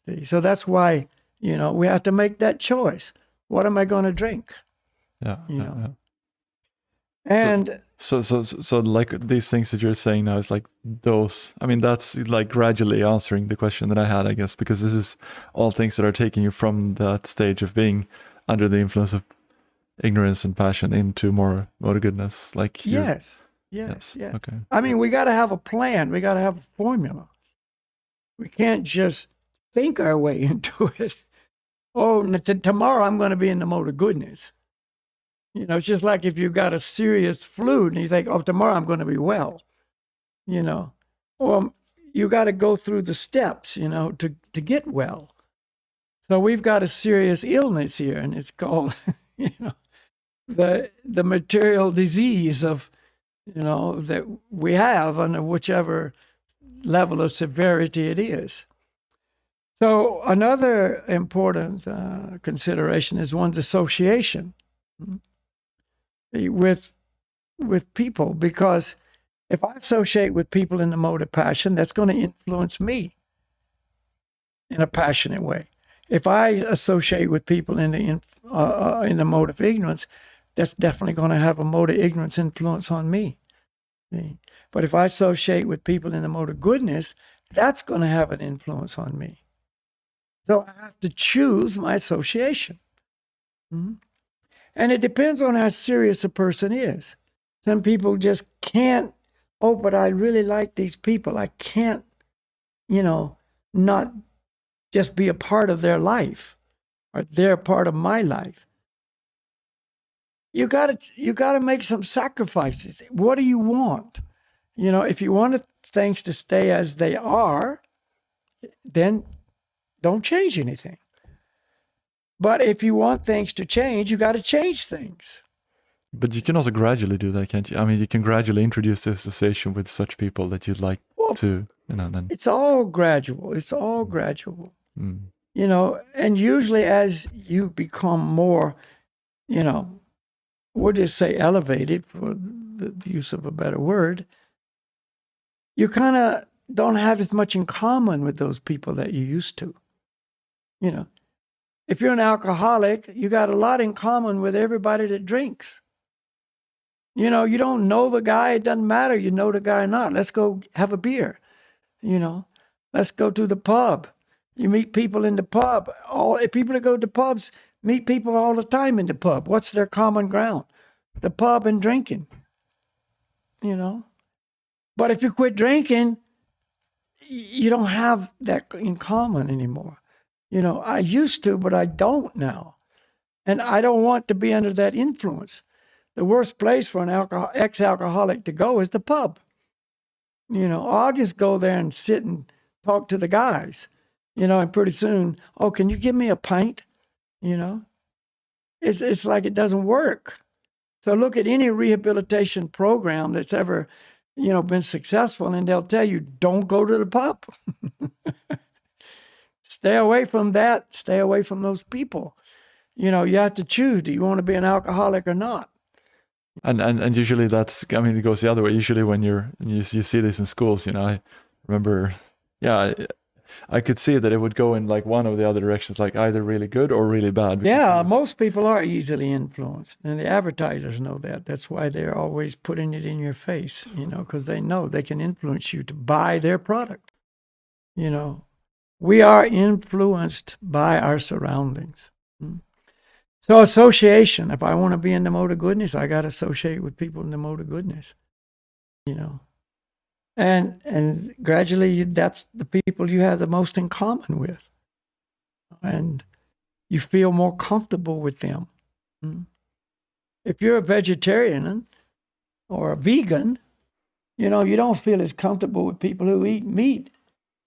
See? So that's why, we have to make that choice. What am I going to drink? Yeah. And so like these things that you're saying now is like those. I mean, that's like gradually answering the question that I had, I guess, because this is all things that are taking you from that stage of being under the influence of ignorance and passion into more mode of goodness. Like yes. Okay. I mean, we got to have a plan. We got to have a formula. We can't just think our way into it. Oh, tomorrow I'm going to be in the mode of goodness. It's just like if you've got a serious flu and you think, oh, tomorrow I'm going to be well. Or you got to go through the steps, to get well. So we've got a serious illness here, and it's called, the material disease of, that we have under whichever level of severity it is. So another important consideration is one's association with people, because if I associate with people in the mode of passion, that's going to influence me in a passionate way. If I associate with people in the mode of ignorance, that's definitely going to have a mode of ignorance influence on me. See? But if I associate with people in the mode of goodness, that's going to have an influence on me. So I have to choose my association. Mm-hmm. And it depends on how serious a person is. Some people just can't, oh, but I really like these people. I can't, not just be a part of their life, or they're a part of my life. You gotta make some sacrifices. What do you want? If you want things to stay as they are, then don't change anything. But if you want things to change, you got to change things. But you can also gradually do that, can't you? I mean, you can gradually introduce the association with such people that you'd like to, then. It's all gradual. It's all gradual. Mm. And usually as you become more, we'll just say elevated for the use of a better word, you kind of don't have as much in common with those people that you used to. You know, if you're an alcoholic, you got a lot in common with everybody that drinks. You know, you don't know the guy, it doesn't matter. You know the guy or not. Let's go have a beer. You know, let's go to the pub. You meet people in the pub. All people that go to pubs meet people all the time in the pub. What's their common ground? The pub and drinking. You know, but if you quit drinking, you don't have that in common anymore. You know, I used to, but I don't now, and I don't want to be under that influence. The worst place for an ex-alcoholic to go is the pub. You know, I'll just go there and sit and talk to the guys, you know, and pretty soon, oh, can you give me a pint? You know, it's like it doesn't work. So look at any rehabilitation program that's ever, you know, been successful, and they'll tell you, don't go to the pub. Stay away from that. Stay away from those people. You know, you have to choose. Do you want to be an alcoholic or not? And usually that's, I mean, it goes the other way. Usually when you see this in schools, you know, I remember, yeah, I could see that it would go in like one of the other directions, like either really good or really bad. Yeah, most people are easily influenced, and the advertisers know that. That's why they're always putting it in your face, you know, because they know they can influence you to buy their product. You know, we are influenced by our surroundings. So association, if I want to be in the mode of goodness, I got to associate with people in the mode of goodness, you know. And gradually, that's the people you have the most in common with. And you feel more comfortable with them. If you're a vegetarian or a vegan, you know, you don't feel as comfortable with people who eat meat.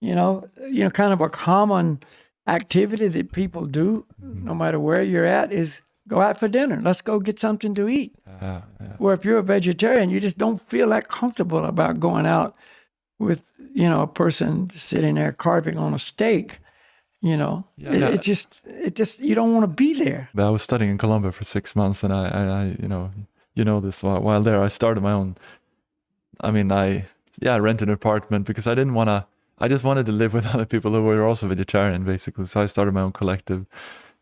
You know, kind of a common activity that people do, no matter where you're at, is go out for dinner. Let's go get something to eat. Where if you're a vegetarian, you just don't feel that comfortable about going out with, you know, a person sitting there carving on a steak. You know, it just you don't want to be there. I was studying in Colombia for 6 months, and I you know this, while there, I started my own. I mean, I rented an apartment because I didn't want to. I just wanted to live with other people who were also vegetarian, basically. So I started my own collective,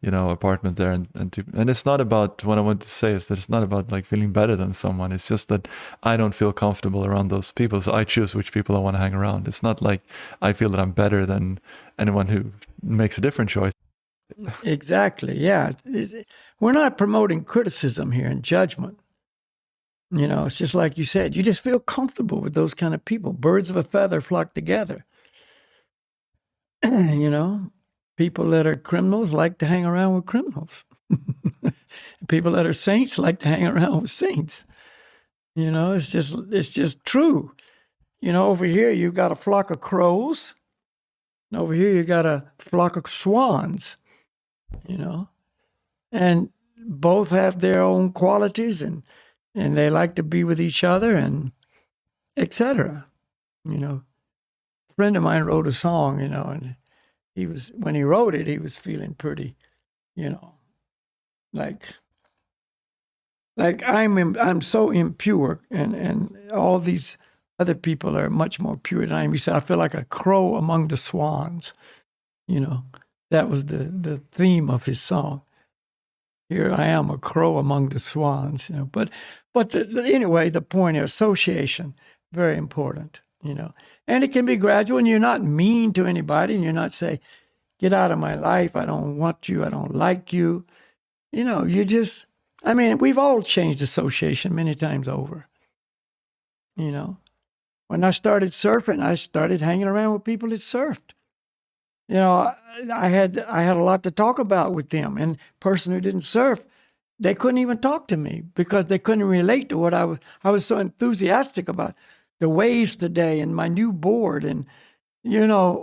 you know, apartment there. And it's not about, what I want to say is that it's not about like feeling better than someone. It's just that I don't feel comfortable around those people. So I choose which people I want to hang around. It's not like I feel that I'm better than anyone who makes a different choice. Exactly. Yeah. We're not promoting criticism here and judgment. You know, it's just like you said, you just feel comfortable with those kind of people. Birds of a feather flock together. You know, people that are criminals like to hang around with criminals. People that are saints like to hang around with saints. You know, it's just true. You know, over here you've got a flock of crows, and over here you got a flock of swans. You know, and both have their own qualities, and they like to be with each other, and etc. You know, a friend of mine wrote a song, you know, and when he wrote it, he was feeling pretty, you know, like I'm so impure, and all these other people are much more pure than I am. He said, I feel like a crow among the swans. You know, that was the theme of his song. Here I am, a crow among the swans. You know, but anyway, the point is association, very important. You know, and it can be gradual, and you're not mean to anybody, and you're not say, get out of my life, I don't want you, I don't like you. You know, you just, I mean, we've all changed association many times over. You know, when I started surfing, I started hanging around with people that surfed. You know, I had a lot to talk about with them, and person who didn't surf, they couldn't even talk to me because they couldn't relate to what I was so enthusiastic about the waves today and my new board, and you know,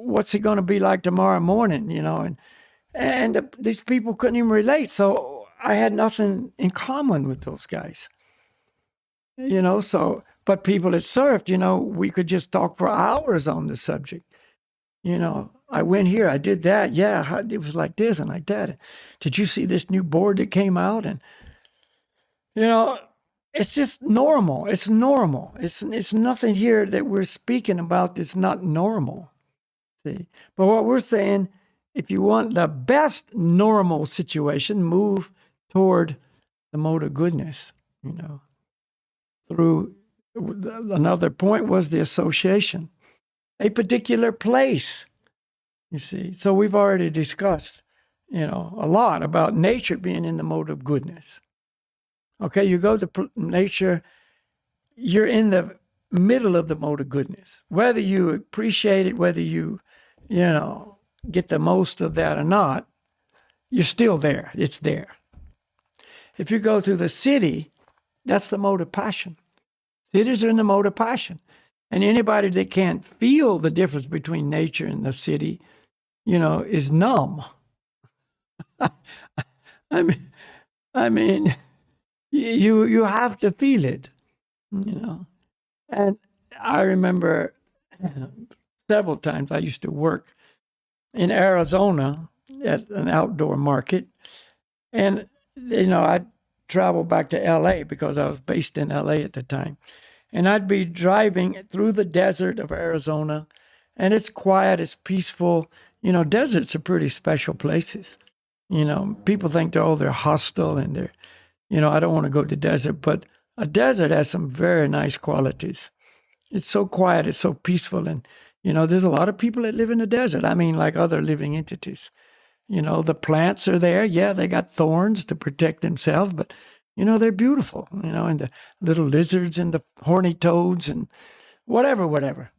what's it going to be like tomorrow morning, you know, and these people couldn't even relate. So I had nothing in common with those guys, you know, so, but people that surfed, you know, we could just talk for hours on the subject. You know, I went here, I did that. Yeah, it was like this and like that. Did you see this new board that came out? And, you know, it's just normal. It's normal. It's nothing here that we're speaking about that's not normal. See, but what we're saying, if you want the best normal situation, move toward the mode of goodness. Through another point was the association, a particular place. You see, so we've already discussed, a lot about nature being in the mode of goodness. Okay, you go to nature, you're in the middle of the mode of goodness. Whether you appreciate it, whether you get the most of that or not, you're still there. It's there. If you go to the city, that's the mode of passion. Cities are in the mode of passion. And anybody that can't feel the difference between nature and the city, is numb. I mean, you have to feel it, And I remember several times I used to work in Arizona at an outdoor market. And, I'd travel back to LA because I was based in LA at the time. And I'd be driving through the desert of Arizona, and it's quiet, it's peaceful. Deserts are pretty special places. People think they're hostile and they're, I don't want to go to the desert, but a desert has some very nice qualities. It's so quiet, it's so peaceful. And, there's a lot of people that live in the desert. I mean, like other living entities. The plants are there. Yeah, they got thorns to protect themselves, but, they're beautiful, and the little lizards and the horny toads and whatever.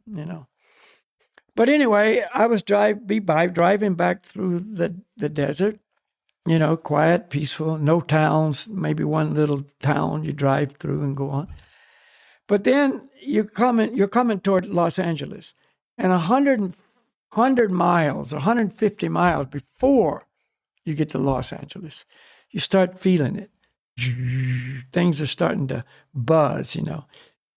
But anyway, I was driving back through the desert, quiet, peaceful, no towns, maybe one little town you drive through and go on. But then you're coming toward Los Angeles, and 100 miles or 150 miles before you get to Los Angeles, you start feeling it. Things are starting to buzz,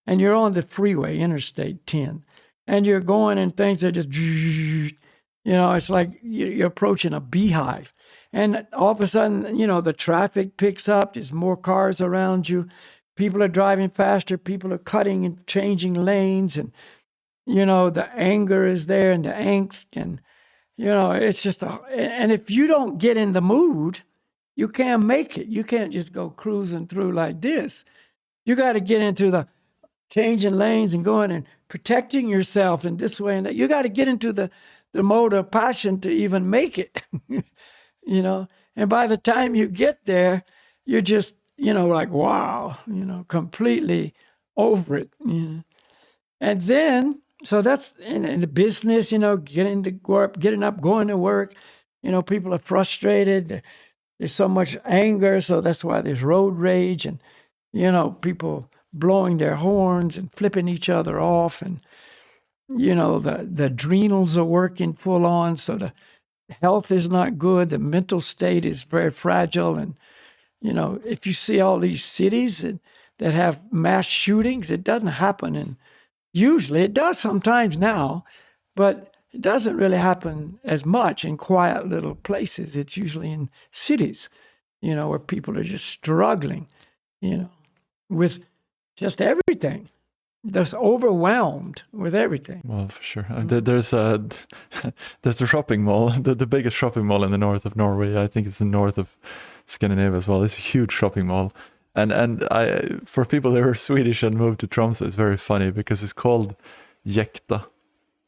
and you're on the freeway, Interstate 10, and you're going and things are just, it's like you're approaching a beehive. And all of a sudden, the traffic picks up. There's more cars around you. People are driving faster. People are cutting and changing lanes. And, the anger is there and the angst. And, it's just and if you don't get in the mood, you can't make it. You can't just go cruising through like this. You got to get into the changing lanes and going and protecting yourself in this way and that. You got to get into the mode of passion to even make it, And by the time you get there, you're just, like, wow, completely over it. And then, so that's in the business, getting up, going to work. People are frustrated. There's so much anger, so that's why there's road rage and, people blowing their horns and flipping each other off. And, the adrenals are working full on, so the health is not good. The mental state is very fragile. And, if you see all these cities that have mass shootings, it doesn't happen. And usually it does sometimes now, but it doesn't really happen as much in quiet little places. It's usually in cities, where people are just struggling, with just everything. Just overwhelmed with everything. Well, for sure. There's a shopping mall, the biggest shopping mall in the north of Norway. I think it's in the north of Scandinavia as well. It's a huge shopping mall. And for people that are Swedish and moved to Tromsø, it's very funny because it's called Jekta,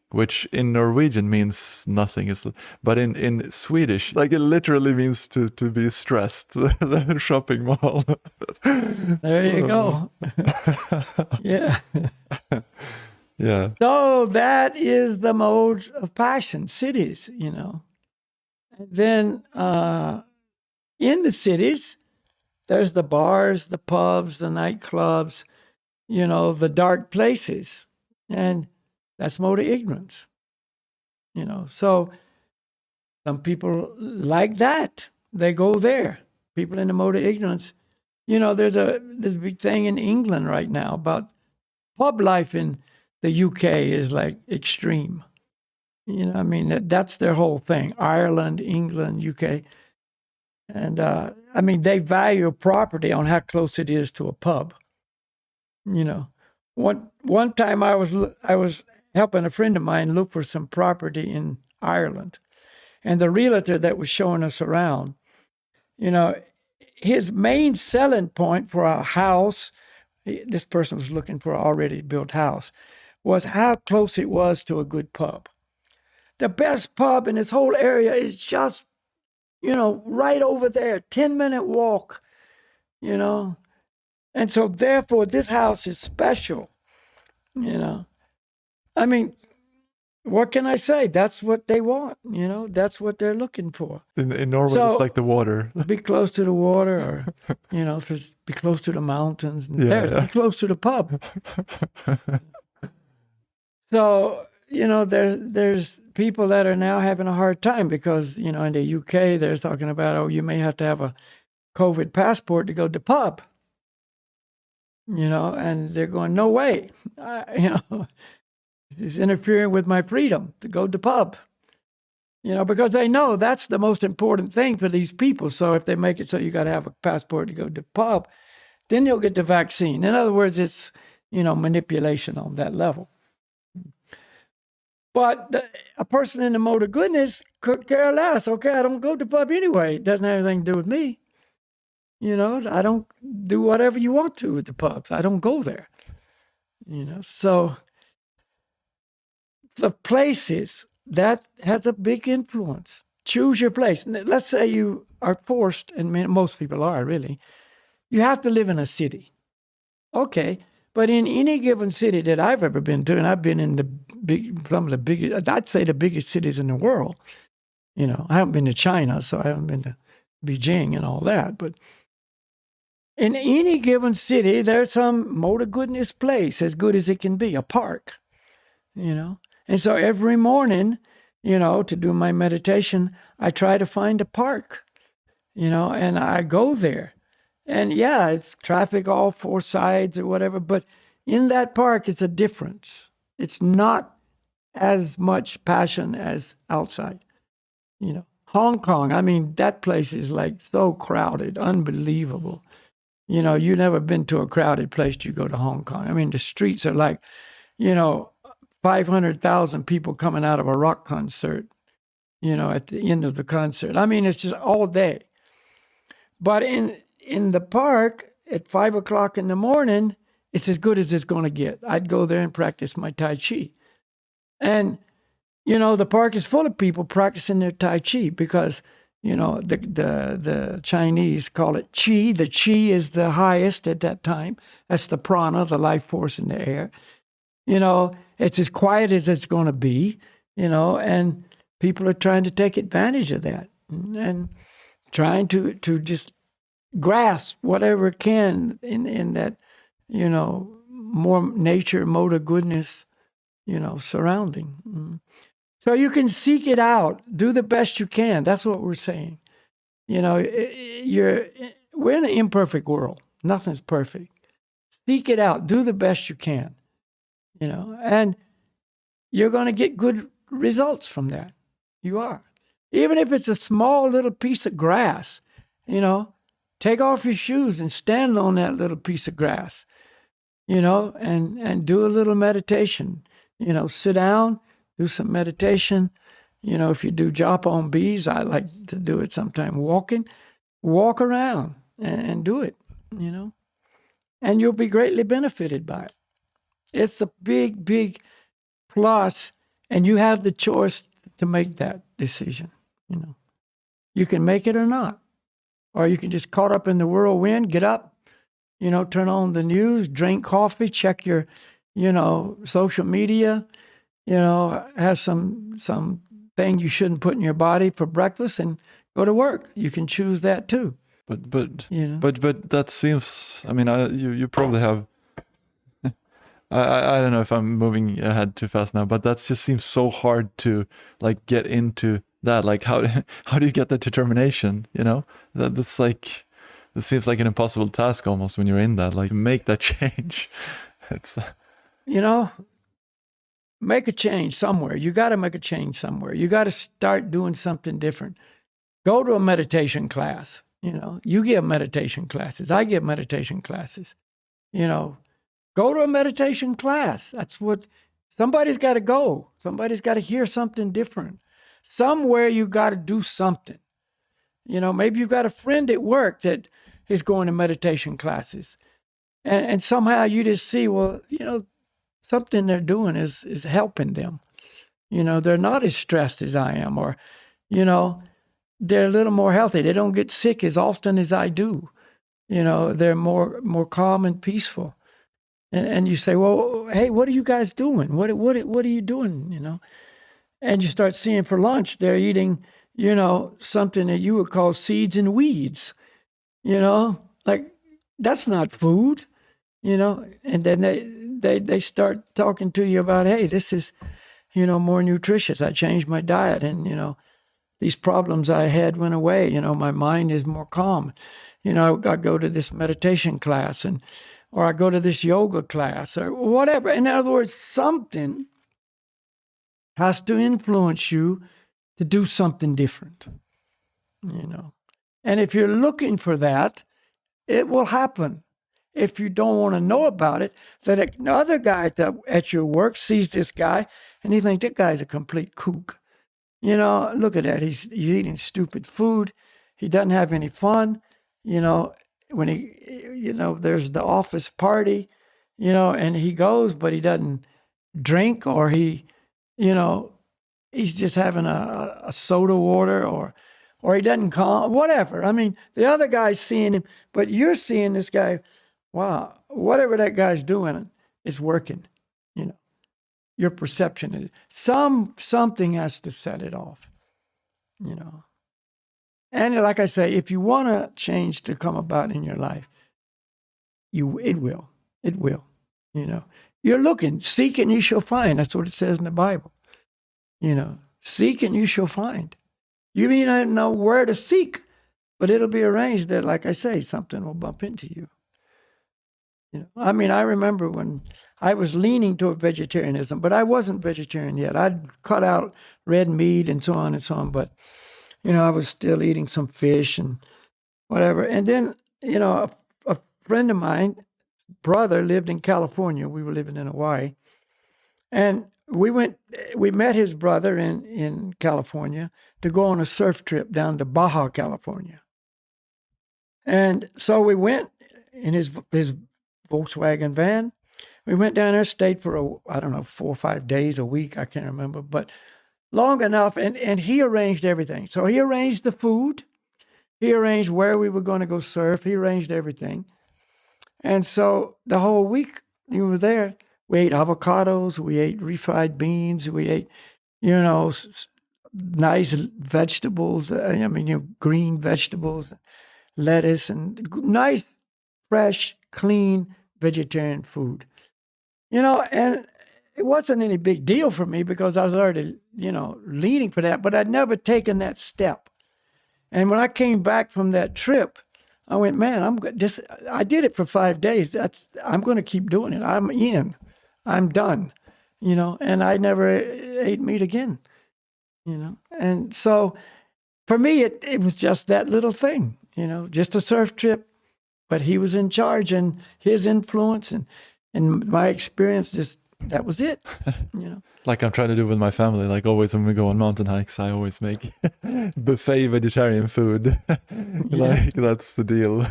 which in Norwegian means nothing. But in Swedish, like it literally means to be stressed. The shopping mall. There you go. Yeah. Yeah. So that is the mode of passion, cities, And then in the cities, there's the bars, the pubs, the nightclubs, the dark places. And that's mode of ignorance, So some people like that. They go there. People in the mode of ignorance. There's this big thing in England right now about pub life in the UK is like extreme. That's their whole thing. Ireland, England, UK. And, they value property on how close it is to a pub. You know, one time I was helping a friend of mine look for some property in Ireland, and the realtor that was showing us around, you know, his main selling point for a house, this person was looking for an already built house, was how close it was to a good pub. The best pub in this whole area is just, right over there, 10-minute walk, you know. And so therefore this house is special, you know. I mean, what can I say? That's what they want, that's what they're looking for. In Norway, So, it's like the water. Be close to the water, or, be close to the mountains, and be close to the pub. So, there's people that are now having a hard time because, in the UK, they're talking about, oh, you may have to have a COVID passport to go to the pub, and they're going, no way, it's interfering with my freedom to go to the pub, because they know that's the most important thing for these people. So if they make it so you got to have a passport to go to the pub, then you'll get the vaccine. In other words, it's, manipulation on that level. But a person in the mode of goodness could care less. Okay, I don't go to the pub anyway. It doesn't have anything to do with me. I don't do whatever you want to with the pubs. I don't go there. So the places, that has a big influence. Choose your place. Let's say you are forced, and most people are really, you have to live in a city. Okay. But in any given city that I've ever been to, and I've been in some of the biggest, I'd say the biggest cities in the world. I haven't been to China, so I haven't been to Beijing and all that. But in any given city, there's some mode of goodness place, as good as it can be, a park, And so every morning, to do my meditation, I try to find a park, and I go there. And yeah, it's traffic all four sides or whatever, but in that park, it's a difference. It's not as much passion as outside. Hong Kong, that place is like so crowded, unbelievable. You've never been to a crowded place, you go to Hong Kong. The streets are like, 500,000 people coming out of a rock concert, at the end of the concert. It's just all day. But in the park at 5 o'clock in the morning, it's as good as it's going to get. I'd go there and practice my Tai Chi. And, the park is full of people practicing their Tai Chi because, the Chinese call it Qi. The Qi is the highest at that time. That's the prana, the life force in the air. It's as quiet as it's going to be, and people are trying to take advantage of that and trying to just grasp whatever it can in that, more nature, mode of goodness, surrounding. So you can seek it out, do the best you can. That's what we're saying. We're in an imperfect world. Nothing's perfect. Seek it out, do the best you can, and you're going to get good results from that. You are. Even if it's a small little piece of grass, take off your shoes and stand on that little piece of grass, and do a little meditation. Sit down, do some meditation. If you do japa on bees, I like to do it sometime walk around and do it, and you'll be greatly benefited by it. It's a big, big plus, and you have the choice to make that decision. You can make it or not. Or you can just caught up in the whirlwind, get up, turn on the news, drink coffee, check your, social media, have some thing you shouldn't put in your body for breakfast and go to work. You can choose that too. But that seems, you probably have, I don't know if I'm moving ahead too fast now, but that just seems so hard to like get into that. Like how do you get that determination? That's like, it seems like an impossible task almost when you're in that, like make that change. It's make a change somewhere. You got to make a change somewhere. You got to start doing something different. Go to a meditation class. You give meditation classes. I give meditation classes. Go to a meditation class. That's what somebody's got to go. Somebody's got to hear something different. Somewhere you got to do something. Maybe you've got a friend at work that is going to meditation classes. And somehow you just see, well, something they're doing is helping them. They're not as stressed as I am, or, they're a little more healthy. They don't get sick as often as I do. They're more calm and peaceful. And you say, well, hey, what are you guys doing? What are you doing? And you start seeing for lunch, they're eating, something that you would call seeds and weeds, like that's not food, and then they start talking to you about, hey, this is, more nutritious. I changed my diet and, these problems I had went away. My mind is more calm. I go to this meditation class or I go to this yoga class or whatever. In other words, something has to influence you to do something different, And if you're looking for that, it will happen. If you don't want to know about it, then another guy at your work sees this guy and he thinks that guy's a complete kook. Look at that. He's eating stupid food. He doesn't have any fun. When there's the office party, and he goes, but he doesn't drink, or he's just having a soda water, or he doesn't call, whatever. I mean, the other guy's seeing him, but you're seeing this guy, wow, whatever that guy's doing is working, Your perception is something has to set it off, And like I say, if you want a change to come about in your life, it will. You're looking, seek and you shall find. That's what it says in the Bible. Seek and you shall find. You may not know where to seek, but it'll be arranged that, like I say, something will bump into you. I remember when I was leaning toward vegetarianism, but I wasn't vegetarian yet. I'd cut out red meat and so on, but, I was still eating some fish and whatever. And then, a friend of mine, brother, lived in California. We were living in Hawaii. And we met his brother in California to go on a surf trip down to Baja, California. And so we went in his Volkswagen van. We went down there, stayed for 4 or 5 days, a week, I can't remember, but long enough. And he arranged everything. So he arranged the food. He arranged where we were going to go surf. He arranged everything. And so the whole week we were there, we ate avocados, we ate refried beans, we ate, nice vegetables, green vegetables, lettuce, and nice, fresh, clean vegetarian food. And it wasn't any big deal for me because I was already, leaning for that, but I'd never taken that step. And when I came back from that trip, I went, man, I did it for 5 days. I'm going to keep doing it. I'm in. I'm done, and I never ate meat again, And so for me, it was just that little thing, just a surf trip, but he was in charge, and his influence and my experience, that was it, Like I'm trying to do with my family. Like always when we go on mountain hikes, I always make buffet vegetarian food. Like that's the deal.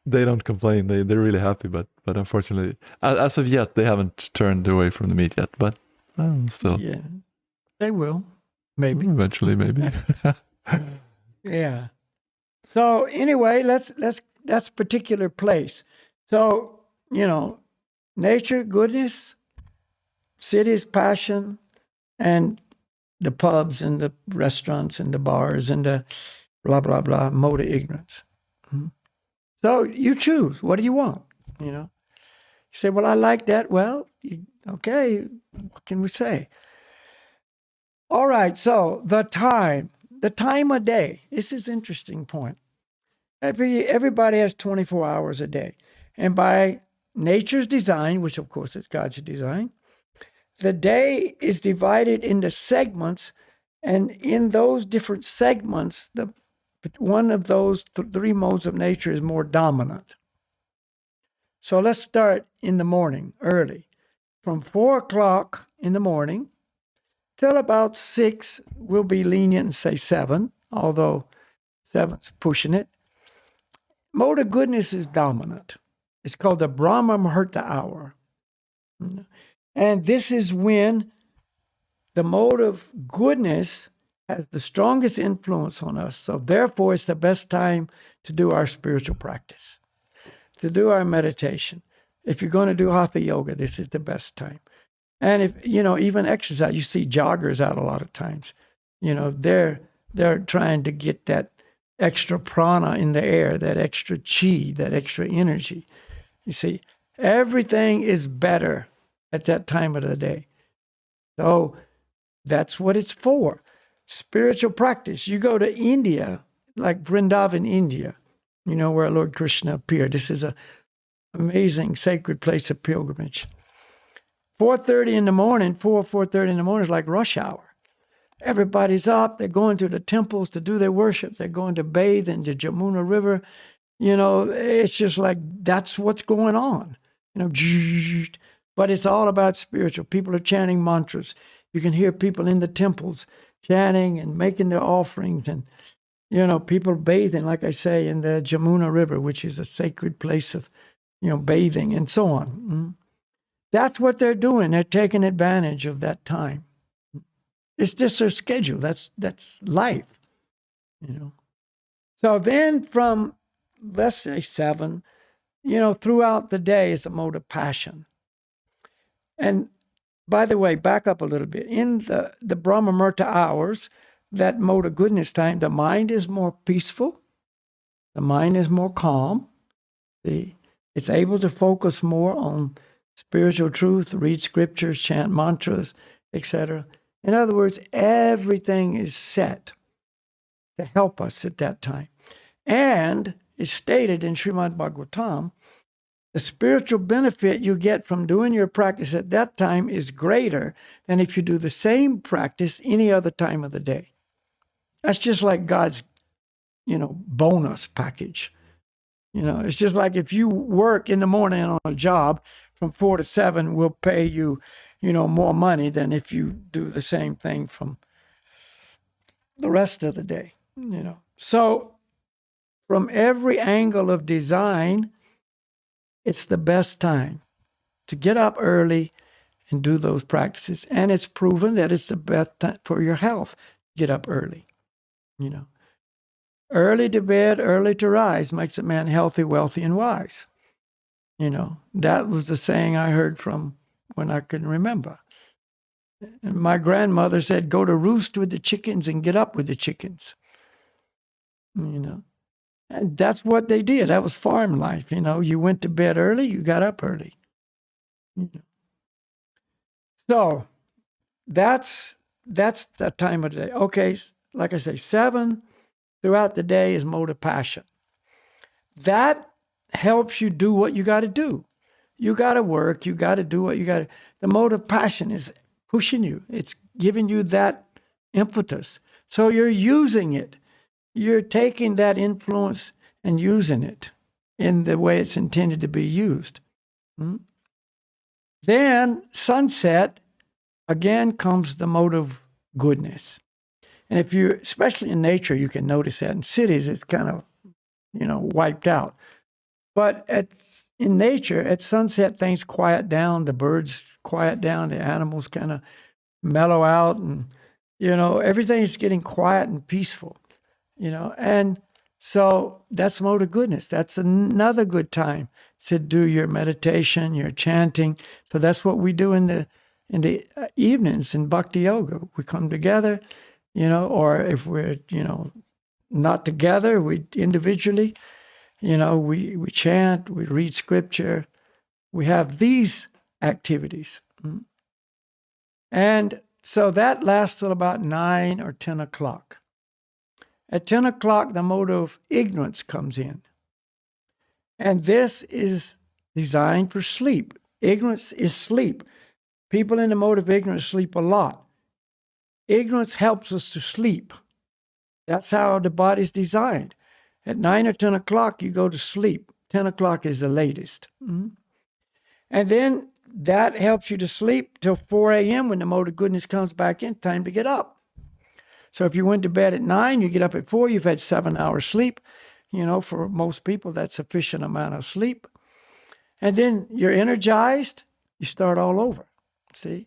They don't complain. They're really happy, but unfortunately, as of yet, they haven't turned away from the meat yet. But still, yeah, they will, maybe eventually, maybe. Yeah. So anyway, that's particular place. So nature, goodness, cities, passion, and the pubs and the restaurants and the bars and the blah blah blah mode of ignorance. Mm-hmm. So you choose. What do you want? You say, well, I like that. Well, okay, what can we say? All right, so the time of day. This is an interesting point. Everybody has 24 hours a day. And by nature's design, which of course is God's design, the day is divided into segments. And in those different segments, one of those three modes of nature is more dominant. So let's start in the morning, early. From 4 o'clock in the morning till about 6, we'll be lenient and say 7, although 7's pushing it. Mode of goodness is dominant. It's called the Brahma Muhurta hour. And this is when the mode of goodness has the strongest influence on us. So therefore, it's the best time to do our spiritual practice, to do our meditation. If you're going to do hatha yoga, this is the best time. And if, even exercise, you see joggers out a lot of times. They're trying to get that extra prana in the air, that extra chi, that extra energy. You see, everything is better at that time of the day. So that's what it's for. Spiritual practice. You go to India, like Vrindavan, India, where Lord Krishna appeared. This is an amazing sacred place of pilgrimage. 4:30 in the morning, 4:30 in the morning is like rush hour. Everybody's up. They're going to the temples to do their worship. They're going to bathe in the Jamuna River. It's just like that's what's going on. But it's all about spiritual. People are chanting mantras. You can hear people in the temples chanting and making their offerings, and people bathing, like I say, in the Jamuna River, which is a sacred place of bathing and so on. That's what they're doing. They're taking advantage of that time. It's just their schedule. That's life. So then from, let's say 7, throughout the day is a mode of passion. And by the way, back up a little bit. In the Brahma Muhurta hours, that mode of goodness time, the mind is more peaceful. The mind is more calm. It's able to focus more on spiritual truth, read scriptures, chant mantras, etc. In other words, everything is set to help us at that time. And it's stated in Srimad Bhagavatam, the spiritual benefit you get from doing your practice at that time is greater than if you do the same practice any other time of the day. That's just like God's, bonus package. It's just like if you work in the morning on a job from 4 to 7, we'll pay you, more money than if you do the same thing from the rest of the day, So from every angle of design, it's the best time to get up early and do those practices. And it's proven that it's the best time for your health. Get up early, Early to bed, early to rise makes a man healthy, wealthy, and wise. That was the saying I heard from when I can remember. And my grandmother said, go to roost with the chickens and get up with the chickens. And that's what they did. That was farm life. You went to bed early, you got up early. So that's the time of the day. Okay, like I say, 7 throughout the day is mode of passion. That helps you do what you got to do. You got to work. You got to do what you got to. The mode of passion is pushing you. It's giving you that impetus. So you're using it. You're taking that influence and using it in the way it's intended to be used. Then sunset, again, comes the mode of goodness. And if you, especially in nature, you can notice that. In cities, it's kind of, wiped out. But in nature, at sunset, things quiet down. The birds quiet down. The animals kind of mellow out. And, everything's getting quiet and peaceful, And so that's mode of goodness. That's another good time to do your meditation, your chanting. So that's what we do in the evenings in Bhakti Yoga. We come together, or if we're, not together, we individually, we chant, we read scripture. We have these activities. And so that lasts till about 9 or 10 o'clock. At 10 o'clock, the mode of ignorance comes in. And this is designed for sleep. Ignorance is sleep. People in the mode of ignorance sleep a lot. Ignorance helps us to sleep. That's how the body's designed. At 9 or 10 o'clock, you go to sleep 10 o'clock is the latest. And then that helps you to sleep till 4 a.m. when the mode of goodness comes back in, time to get up. So if you went to bed at 9, you get up at 4, you've had 7 hours sleep. For most people, that's sufficient amount of sleep. And then you're energized, you start all over. See?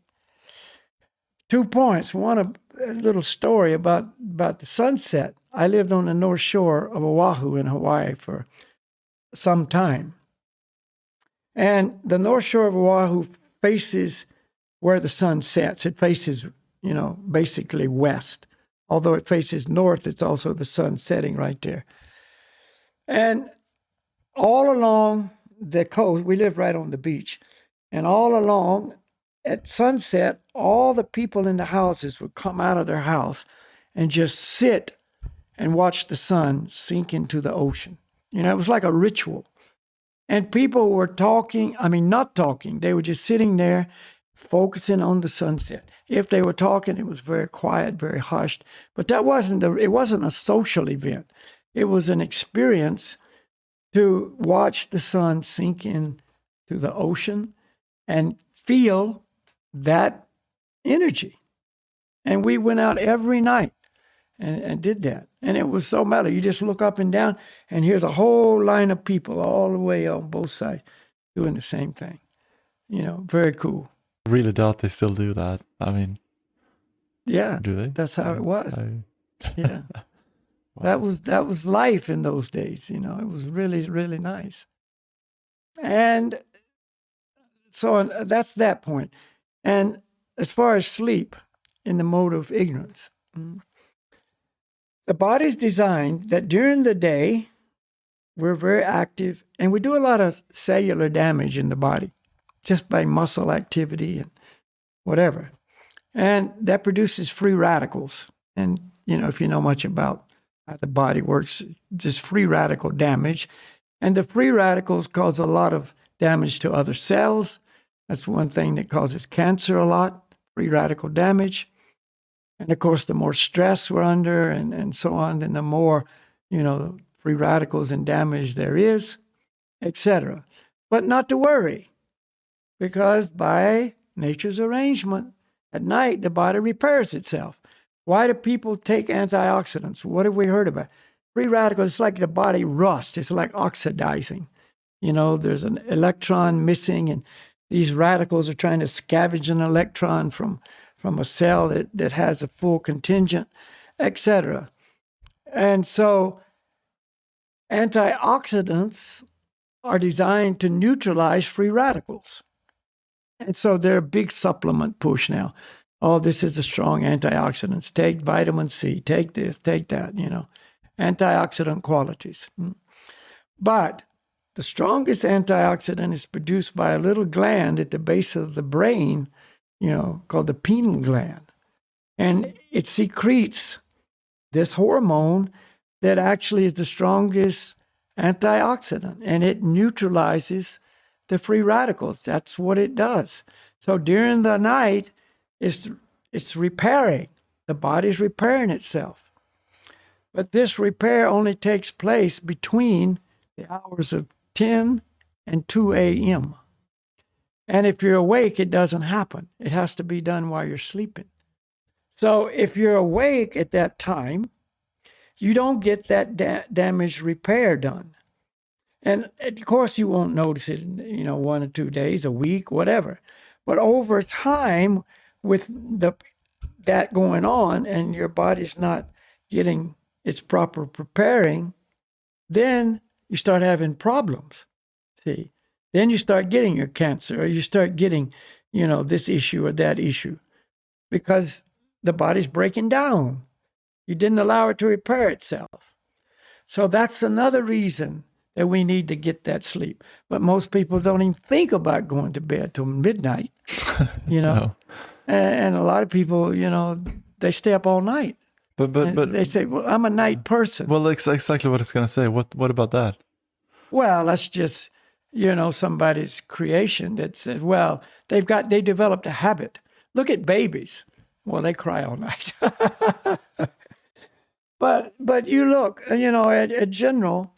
2 points. One, a little story about the sunset. I lived on the north shore of Oahu in Hawaii for some time. And the north shore of Oahu faces where the sun sets. It faces, basically west. Although it faces north, it's also the sun setting right there. And all along the coast, we lived right on the beach, and all along at sunset, all the people in the houses would come out of their house and just sit and watch the sun sink into the ocean. It was like a ritual. And people were not talking. They were just sitting there focusing on the sunset. If they were talking, it was very quiet, very hushed. But it wasn't a social event. It was an experience to watch the sun sink into the ocean and feel that energy. And we went out every night and did that. And it was so mellow. You just look up and down, and here's a whole line of people all the way on both sides doing the same thing. Very cool. I really doubt they still do that. Yeah, do they? That's how it was. Yeah. Wow. That was life in those days. It was really, really nice. And so that's that point. And as far as sleep in the mode of ignorance, the body's designed that during the day, we're very active and we do a lot of cellular damage in the body just by muscle activity and whatever. And that produces free radicals. And, if you know much about how the body works, just free radical damage. And the free radicals cause a lot of damage to other cells. That's one thing that causes cancer a lot, free radical damage. And of course, the more stress we're under and so on, then the more, free radicals and damage there is, etc. But not to worry, because by nature's arrangement, at night, the body repairs itself. Why do people take antioxidants? What have we heard about? Free radicals, it's like the body rust. It's like oxidizing. There's an electron missing, and these radicals are trying to scavenge an electron from a cell that has a full contingent, etc. And so antioxidants are designed to neutralize free radicals. And so they're a big supplement push now. Oh, this is a strong antioxidants. Take vitamin C, take this, take that, antioxidant qualities. But the strongest antioxidant is produced by a little gland at the base of the brain, called the pineal gland. And it secretes this hormone that actually is the strongest antioxidant, and it neutralizes the free radicals. That's what it does. So during the night, it's repairing. The body's repairing itself. But this repair only takes place between the hours of 10 and 2 a.m. And if you're awake, it doesn't happen. It has to be done while you're sleeping. So if you're awake at that time, you don't get that damage repair done. And of course, you won't notice it in, 1 or 2 days, a week, whatever. But over time, with that going on and your body's not getting its proper preparing, then you start having problems. See, then you start getting your cancer, or you start getting, this issue or that issue, because the body's breaking down. You didn't allow it to repair itself. So that's another reason that we need to get that sleep. But most people don't even think about going to bed till midnight, No. And a lot of people, they stay up all night. But they say, well, I'm a night person. Well, exactly what it's going to say. What about that? Well, that's just, somebody's creation that says, well, they developed a habit. Look at babies. Well, they cry all night. But you look, at general,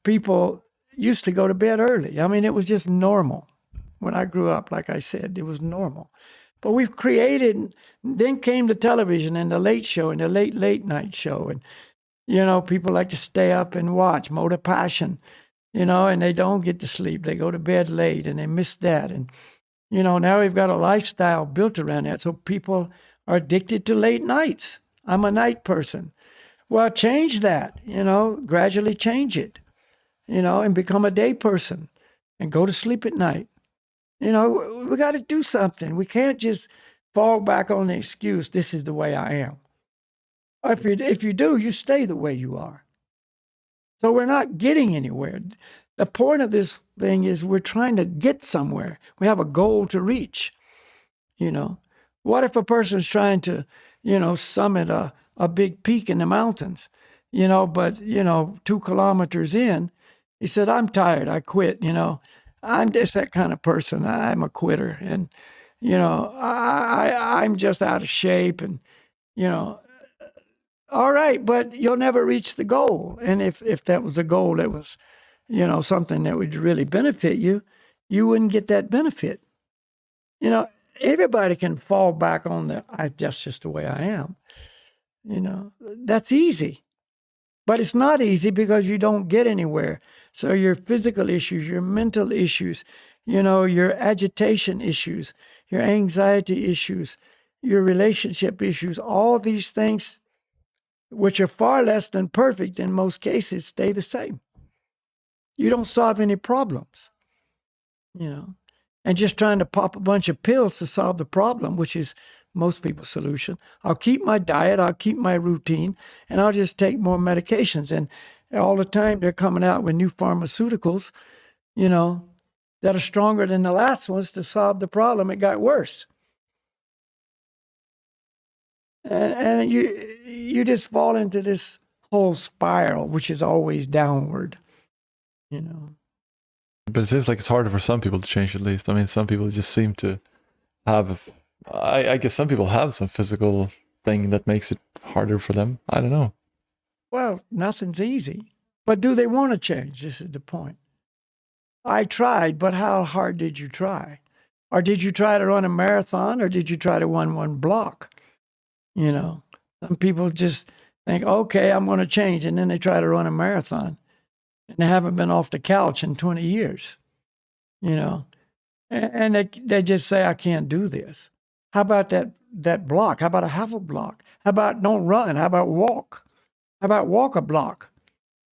people, used to go to bed early. I mean, it was just normal. When I grew up, like I said, it was normal. But we've created, then came the television and the late show and the late night show. And, people like to stay up and watch Motor Passion, and they don't get to sleep. They go to bed late and they miss that. And, now we've got a lifestyle built around that. So people are addicted to late nights. I'm a night person. Well, change that, gradually change it, and become a day person and go to sleep at night. We got to do something. We can't just fall back on the excuse, this is the way I am. If you do, you stay the way you are. So we're not getting anywhere. The point of this thing is we're trying to get somewhere. We have a goal to reach. What if a person's trying to, summit a big peak in the mountains, but, 2 kilometers in, he said, I'm tired, I quit, I'm just that kind of person. I'm a quitter. And, I'm just out of shape. And, all right, but you'll never reach the goal. And if that was a goal that was, something that would really benefit you, you wouldn't get that benefit. Everybody can fall back on that's just the way I am. That's easy. But it's not easy because you don't get anywhere. So your physical issues, your mental issues, your agitation issues, your anxiety issues, your relationship issues, all these things, which are far less than perfect in most cases, stay the same. You don't solve any problems, and just trying to pop a bunch of pills to solve the problem, which is most people's solution. I'll keep my diet, I'll keep my routine, and I'll just take more medications. And all the time they're coming out with new pharmaceuticals, that are stronger than the last ones to solve the problem. It got worse. And you just fall into this whole spiral, which is always downward, But it seems like it's harder for some people to change, at least. I mean, some people just seem to have I guess some people have some physical thing that makes it harder for them. I don't know. Well, nothing's easy. But do they want to change? This is the point. I tried, but how hard did you try? Or did you try to run a marathon, or did you try to run one block? Some people just think, okay, I'm going to change, and then they try to run a marathon, and they haven't been off the couch in 20 years, and they just say, I can't do this. How about that block? How about a half a block? How about don't run? How about walk? How about walk a block?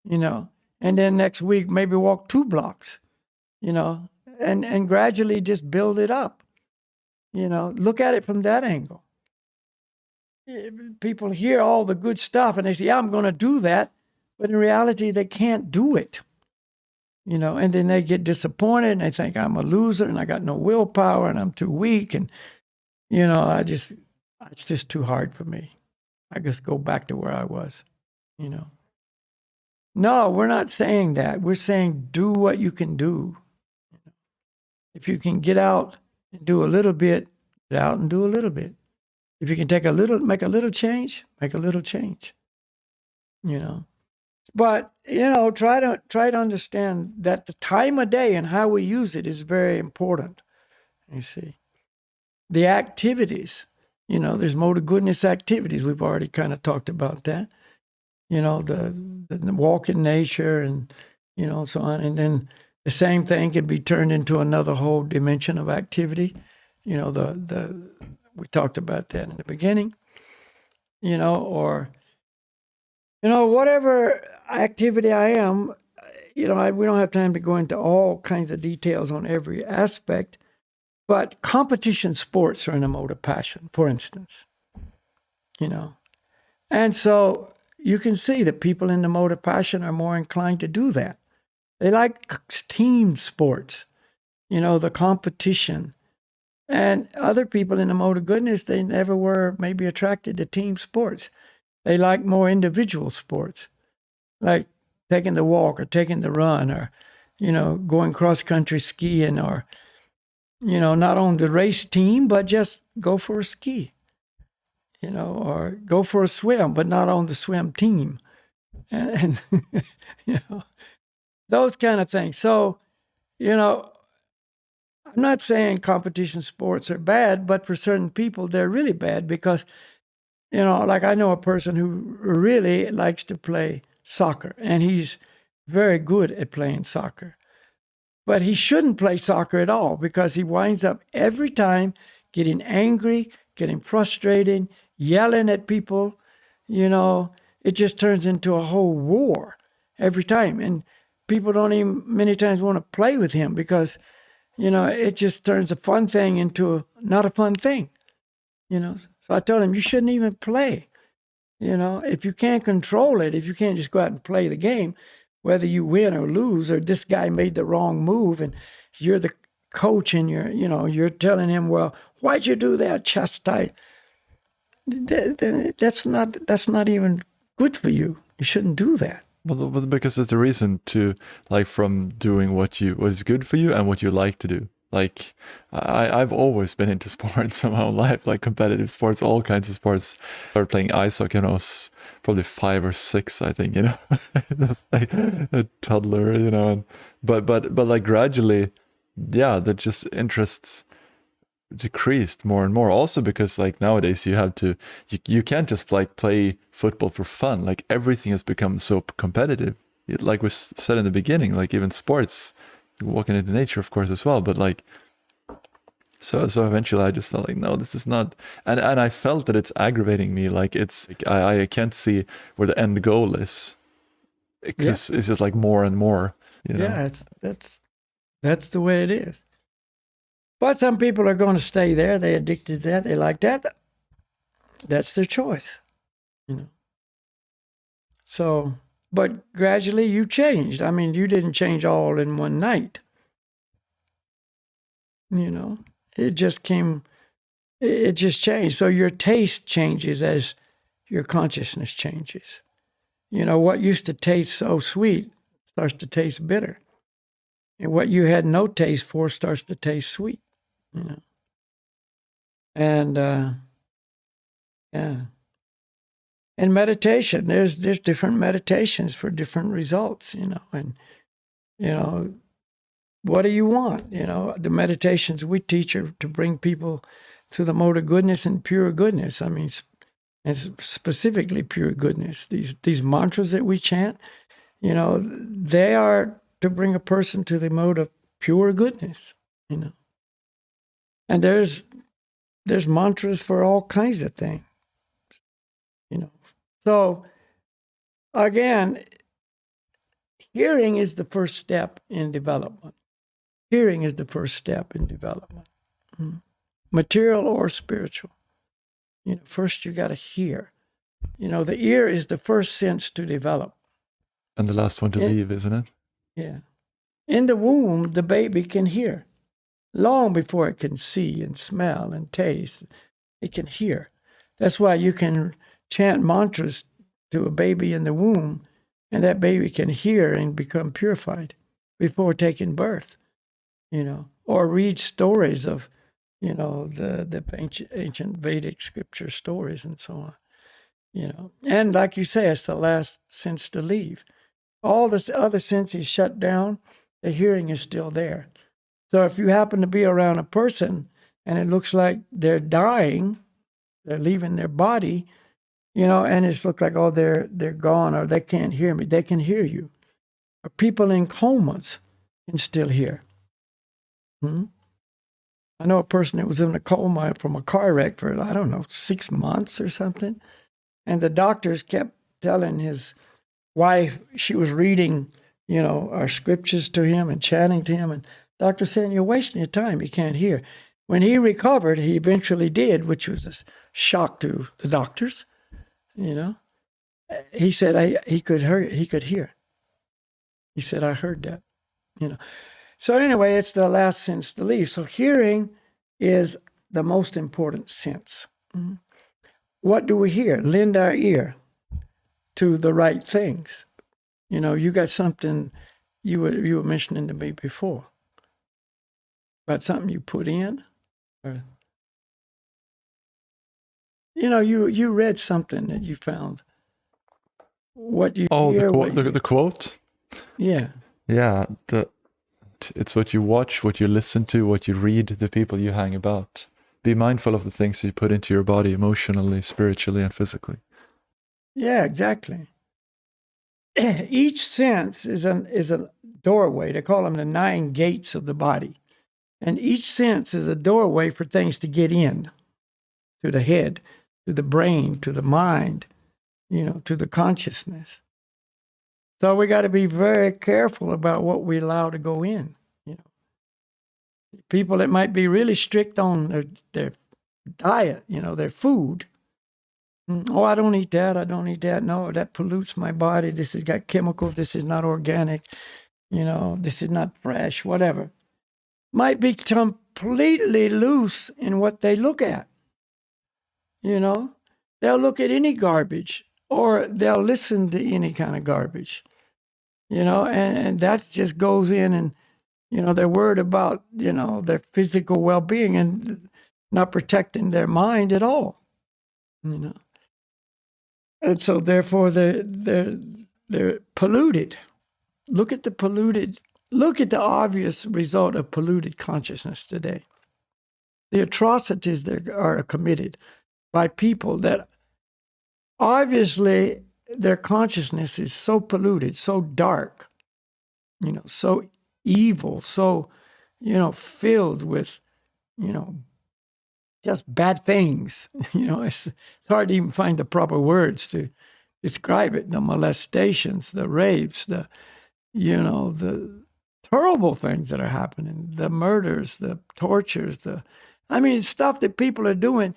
And then next week, maybe walk 2 blocks, and gradually just build it up. Look at it from that angle. People hear all the good stuff and they say, yeah, I'm going to do that. But in reality, they can't do it. And then they get disappointed and they think I'm a loser and I got no willpower and I'm too weak. And, it's just too hard for me. I just go back to where I was, No, we're not saying that. We're saying do what you can do. If you can get out and do a little bit, get out and do a little bit. If you can make a little change, make a little change. But try to understand that the time of day and how we use it is very important. You see, the activities. There's more to goodness activities. We've already kind of talked about that. The walk in nature and so on, and then the same thing can be turned into another whole dimension of activity. We talked about that in the beginning, or, whatever activity I am, we don't have time to go into all kinds of details on every aspect, but competition sports are in a mode of passion, for instance, And so you can see that people in the mode of passion are more inclined to do that. They like team sports, the competition. And other people in the mode of goodness, they never were maybe attracted to team sports. They like more individual sports, like taking the walk or taking the run or, going cross-country skiing or, not on the race team, but just go for a ski, or go for a swim, but not on the swim team. And those kind of things. So, you know, I'm not saying competition sports are bad, but for certain people, they're really bad because, you know, like I know a person who really likes to play soccer, and he's very good at playing soccer. But he shouldn't play soccer at all because he winds up every time getting angry, getting frustrated, yelling at people. You know, it just turns into a whole war every time. And people don't even many times want to play with him because, you know, it just turns a fun thing into not a fun thing. You know, so I told him, you shouldn't even play. You know, if you can't control it, if you can't just go out and play the game, whether you win or lose, or this guy made the wrong move and you're the coach and you're telling him, well, why'd you do that? Chastise. That's not even good for you. You shouldn't do that. Well, because it's a reason to, like, from doing what is good for you and what you like to do. Like, I've always been into sports in my whole life, like competitive sports, all kinds of sports. I started playing ice hockey when I was probably 5 or 6, I think, you know. That's like a toddler, you know. And but like gradually, yeah, that just interests decreased more and more, also because like nowadays you can't just like play football for fun. Like everything has become so competitive, like we said in the beginning, like even sports, walking into nature of course as well, but like so eventually I just felt like, no, this is not, and I felt that it's aggravating me. Like it's like, I can't see where the end goal is, because it's just like more and more, you know. Yeah, that's the way it is. But some people are going to stay there. They're addicted to that. They like that. That's their choice, you know. So, but gradually you changed. I mean, you didn't change all in one night. You know, it just changed. So your taste changes as your consciousness changes. You know, what used to taste so sweet starts to taste bitter. And what you had no taste for starts to taste sweet, you know. And yeah. And meditation, there's different meditations for different results, you know. And you know, what do you want? You know, the meditations we teach are to bring people to the mode of goodness and pure goodness. I mean, and specifically pure goodness. These mantras that we chant, you know, they are to bring a person to the mode of pure goodness, you know. And there's mantras for all kinds of things, you know. So again, hearing is the first step in development. Hearing is the first step in development, material or spiritual. You know, first you got to hear. You know, the ear is the first sense to develop, And the last one to leave, isn't it? Yeah. In the womb, the baby can hear long before it can see and smell and taste. It can hear. That's why you can chant mantras to a baby in the womb, and that baby can hear and become purified before taking birth, you know, or read stories of, you know, the ancient Vedic scripture stories and so on, you know. And like you say, it's the last sense to leave. All the other senses shut down, the hearing is still there. So if you happen to be around a person and it looks like they're dying, they're leaving their body, you know, and it's looked like, oh, they're gone, or they can't hear me, they can hear you. Or people in comas can still hear. I know a person that was in a coma from a car wreck for, I don't know, 6 months or something. And the doctors kept telling his wife, she was reading, you know, our scriptures to him and chanting to him. And doctor saying, you're wasting your time. You can't hear. When he recovered, he eventually did, which was a shock to the doctors, you know. He said he could hear. He said, I heard that, you know. So anyway, it's the last sense to leave. So hearing is the most important sense. What do we hear? Lend our ear to the right things. You know, you got something you were mentioning to me before about something you put in, or you know, you read something that you found. What you hear? The quote. Yeah. Yeah, it's what you watch, what you listen to, what you read, the people you hang about. Be mindful of the things you put into your body emotionally, spiritually, and physically. Yeah, exactly. Each sense is a doorway. They call them the 9 gates of the body. And each sense is a doorway for things to get in to the head, to the brain, to the mind, to the consciousness. So we got to be very careful about what we allow to go in. People that might be really strict on their diet, their food. Oh, I don't eat that. I don't eat that. No, that pollutes my body. This has got chemicals. This is not organic. This is not fresh, whatever. Might be completely loose in what they look at. They'll look at any garbage or they'll listen to any kind of garbage, and that just goes in and, they're worried about, their physical well-being and not protecting their mind at all, And so therefore they're polluted. Look at the obvious result of polluted consciousness today. The atrocities that are committed by people that obviously their consciousness is so polluted, so dark, so evil, so, filled with, just bad things. It's hard to even find the proper words to describe it. The molestations, the rapes, the terrible things that are happening, the murders, the tortures, stuff that people are doing.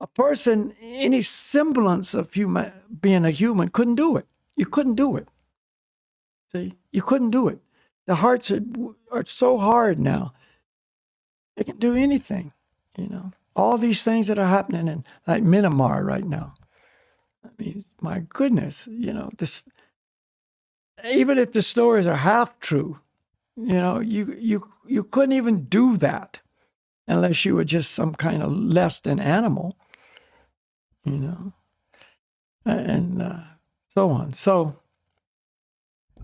A person, any semblance of being a human, couldn't do it. You couldn't do it. See, you couldn't do it. The hearts are so hard now. They can do anything, All these things that are happening in like Myanmar right now. My goodness, this. Even if the stories are half true, you couldn't even do that unless you were just some kind of less than animal, and so on. So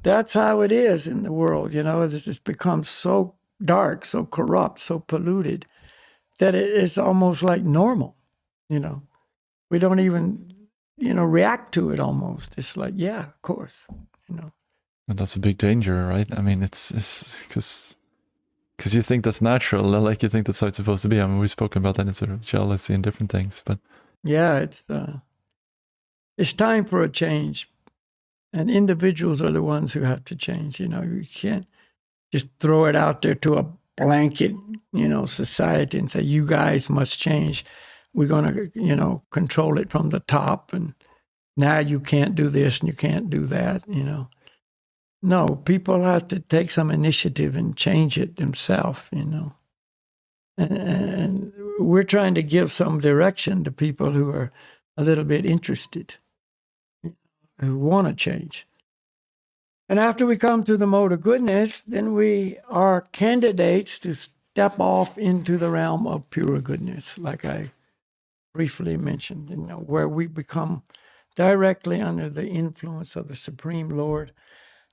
that's how it is in the world. This has become so dark, so corrupt, so polluted that it's almost like normal. We don't even, react to it almost. It's like, yeah, of course, And that's a big danger, right? I mean, it's because you think that's natural, like you think that's how it's supposed to be. I mean, we've spoken about that in sort of jealousy and different things, but yeah, it's time for a change, and individuals are the ones who have to change. You can't just throw it out there to a blanket, society and say, you guys must change. We're going to, control it from the top, and now you can't do this and you can't do that, No, people have to take some initiative and change it themselves, And we're trying to give some direction to people who are a little bit interested, who want to change. And after we come to the mode of goodness, then we are candidates to step off into the realm of pure goodness, like I briefly mentioned, where we become directly under the influence of the Supreme Lord.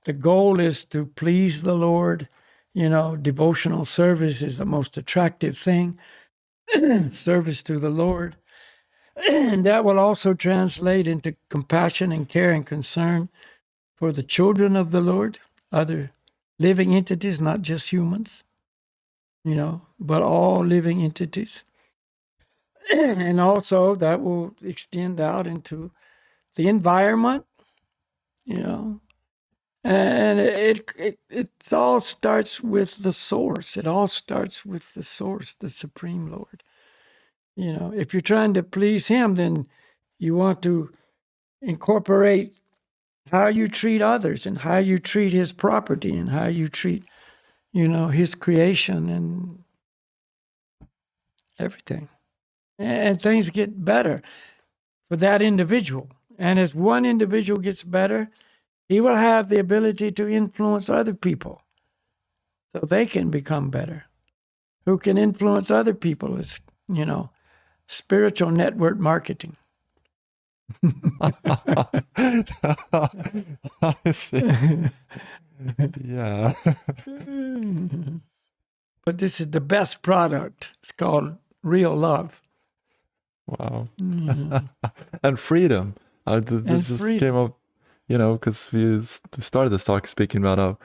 The goal is to please the Lord. Devotional service is the most attractive thing. Service to the Lord. And that will also translate into compassion and care and concern for the children of the Lord, other living entities, not just humans, but all living entities. And also that will extend out into the environment, and it all starts with the source. It all starts with the source, the Supreme Lord. If you're trying to please him, then you want to incorporate how you treat others and how you treat his property and how you treat, his creation and everything. And things get better for that individual. And as one individual gets better, he will have the ability to influence other people so they can become better. Who can influence other people is, spiritual network marketing. I see. Yeah. But this is the best product. It's called real love. Wow. Mhm. And freedom. And This just freedom. came up, because we started this talk speaking about how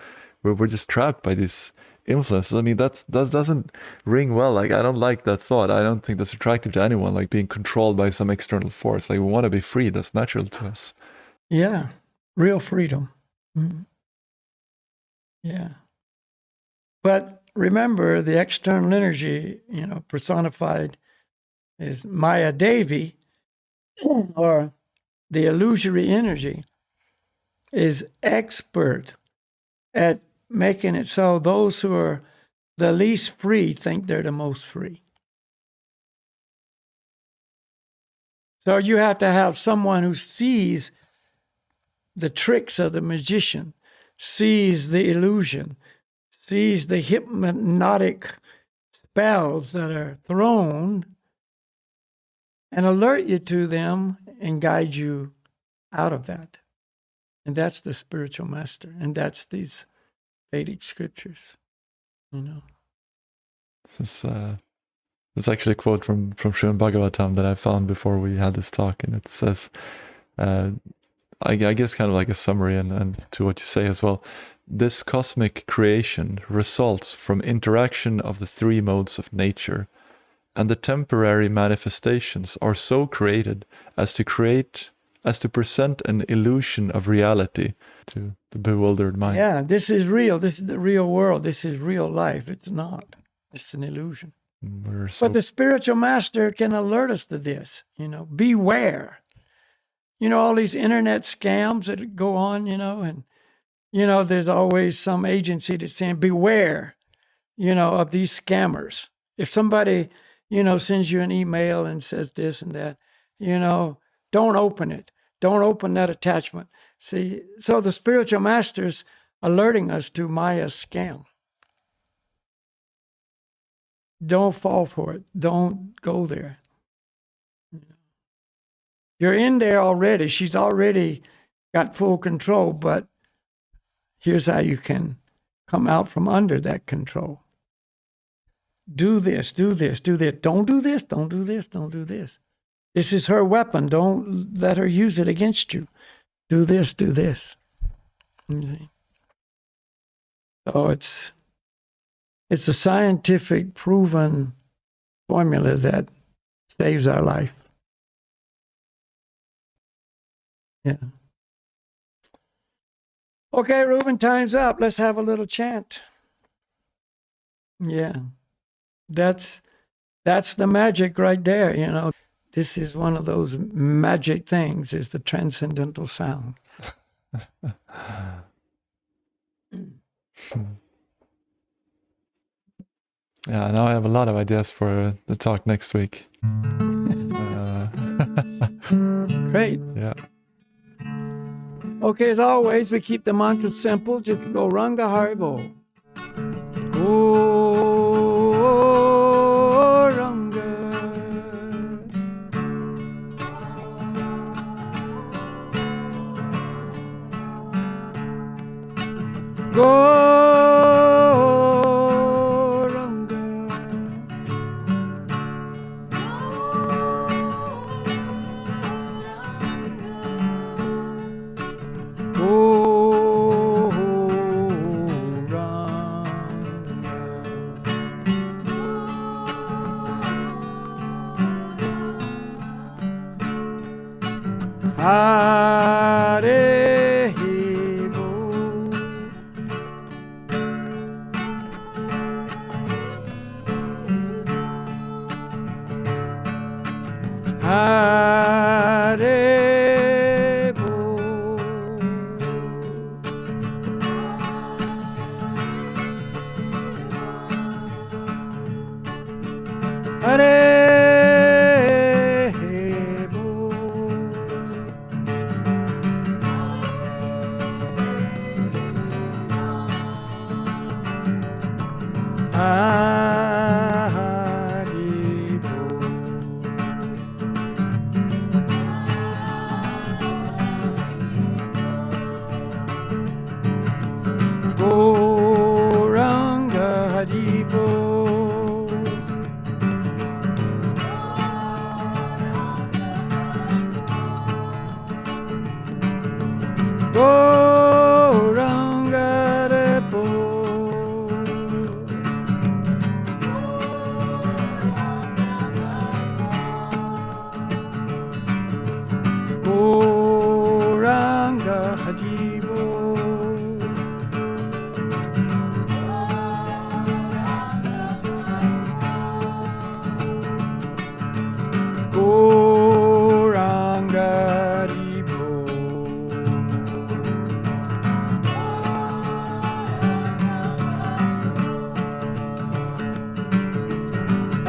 we're just trapped by these influences. I mean, that doesn't ring well. Like, I don't like that thought. I don't think that's attractive to anyone, like being controlled by some external force. Like, we want to be free. That's natural to us. Yeah, real freedom. Mhm. Yeah. But remember, the external energy, personified is Maya Devi, or the illusory energy, is expert at making it so those who are the least free think they're the most free. So you have to have someone who sees the tricks of the magician, sees the illusion, sees the hypnotic spells that are thrown, and alert you to them and guide you out of that. And that's the spiritual master. And that's these Vedic scriptures, This is it's actually a quote from Srimad Bhagavatam that I found before we had this talk, and it says, I guess kind of like a summary and to what you say as well. This cosmic creation results from interaction of the three modes of nature, and the temporary manifestations are so created as to present an illusion of reality to the bewildered mind. Yeah, this is real. This is the real world. This is real life. It's not. It's an illusion. But the spiritual master can alert us to this, beware. All these internet scams that go on, and, there's always some agency that's saying, beware, of these scammers. If somebody, sends you an email and says this and that, don't open it. Don't open that attachment. See, so the spiritual master's alerting us to Maya's scam. Don't fall for it. Don't go there. You're in there already. She's already got full control, but here's how you can come out from under that control. Do this, do this, do this. Don't do this, don't do this, don't do this. This is her weapon. Don't let her use it against you. Do this, do this. So it's a scientific proven formula that saves our life. Yeah. Okay, Reuben, time's up. Let's have a little chant. Yeah. That's the magic right there, This is one of those magic things, is the transcendental sound. Yeah, now I have a lot of ideas for the talk next week. Great. Yeah. Okay, as always, we keep the mantra simple. Just go Ranga Haribo. Go Ranga. Go Hare Bo. Hare Bo. Hare Bo.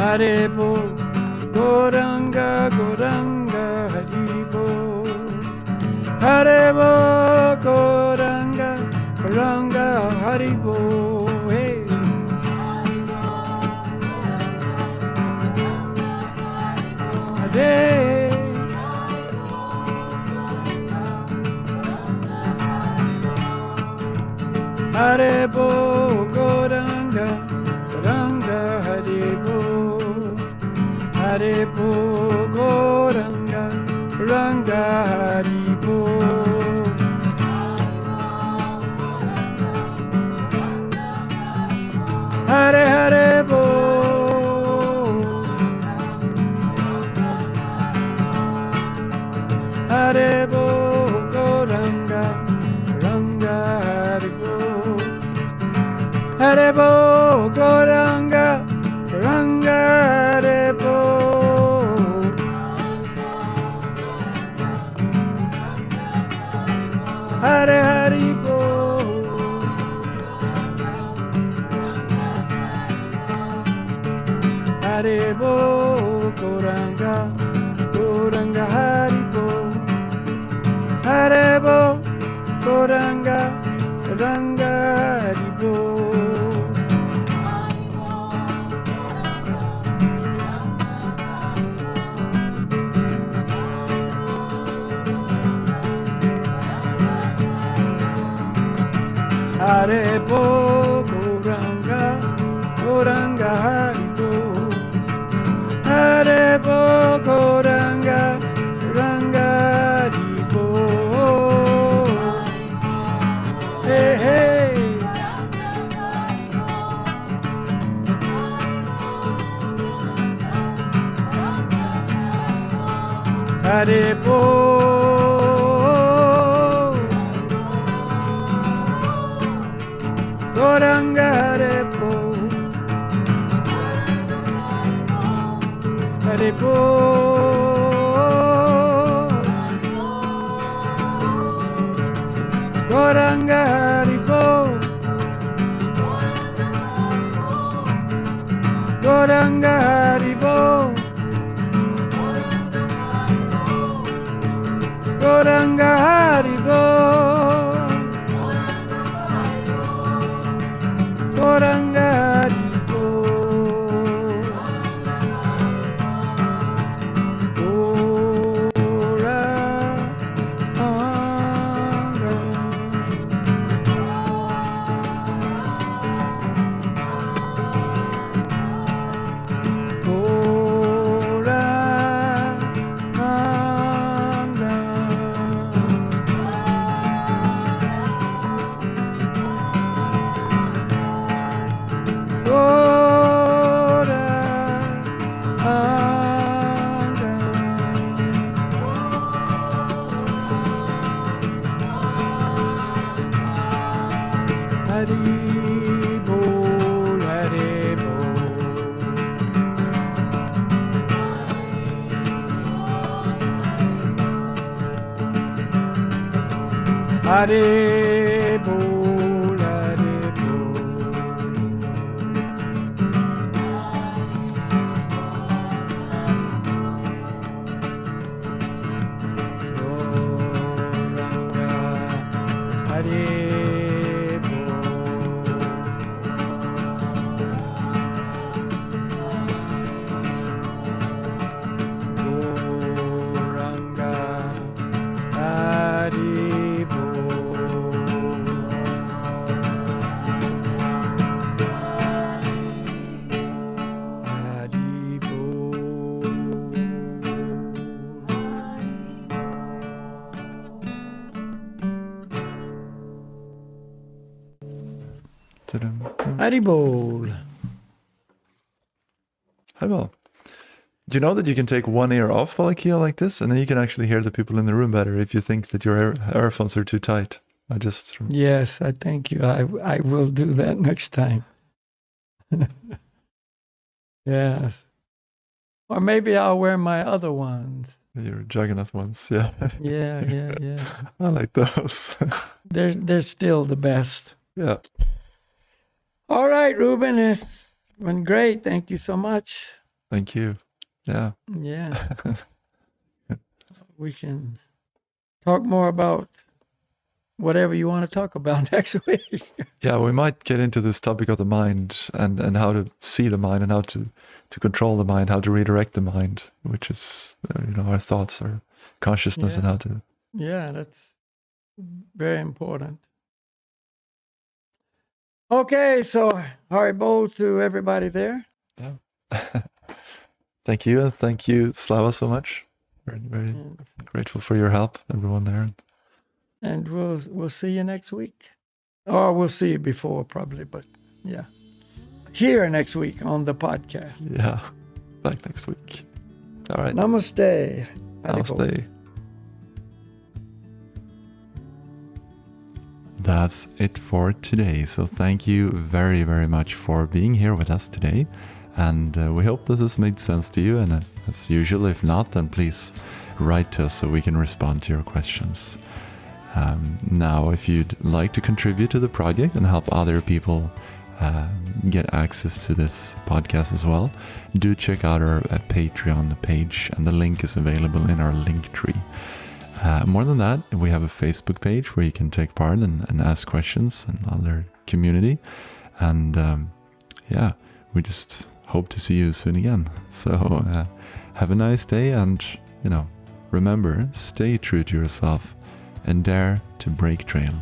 Haribo, Goranga, Goranga, Haribo. Haribo, Goranga, Goranga, Haribo. Hey. Hare. Haribo, Goranga, Goranga, Haribo. Haribo, Goranga, Goranga, Haribo. Hare Haribo. Haribo, Goranga, Goranga, Haribo. Haribo, Goranga, Goranga, Haribo. Hare Haribo. Haribo, Goranga, Goranga, Haribo. Haribo, Goranga, Goranga, Haribo. Haribo, Goranga, Goranga, Haribo. Haribo, Goranga, Goranga, Haribo. Hey, hey. Haribo. Goranga, Haribo. Haribo. Goranga, Haribo. Goranga, Haribo. Goranga, Haribo. Goranga, Haribo. Haribo, Haribo. Haribo, Haribo. Goranga, Haribo. Goranga, Haribo. Haribol. Haribol. Do you know that you can take one ear off while I keel like this, and then you can actually hear the people in the room better if you think that your earphones are too tight? Yes, I thank you. I will do that next time. Yes. Or maybe I'll wear my other ones. Your Jagannath ones, yeah. Yeah. I like those. They're still the best. Yeah. All right, Ruben, it's been great. Thank you so much. Thank you. Yeah. Yeah. We can talk more about whatever you want to talk about next week. Yeah, we might get into this topic of the mind and how to see the mind and how to control the mind, how to redirect the mind, which is our thoughts, our consciousness, and how to. Yeah, that's very important. Okay, so Haribo to everybody there. Yeah. Thank you, and thank you, Slava, so much. Very, very grateful for your help, everyone there. And we'll see you next week. Or we'll see you before probably, but yeah. Here next week on the podcast. Yeah. Back next week. All right. Namaste. Namaste. That's it for today. So thank you very, very much for being here with us today. And we hope this has made sense to you. And as usual, if not, then please write to us so we can respond to your questions. Now, if you'd like to contribute to the project and help other people get access to this podcast as well, do check out our Patreon page, and the link is available in our link tree. More than that, we have a Facebook page where you can take part and ask questions and other community. And yeah, we just hope to see you soon again. So have a nice day, and remember, stay true to yourself and dare to break trail.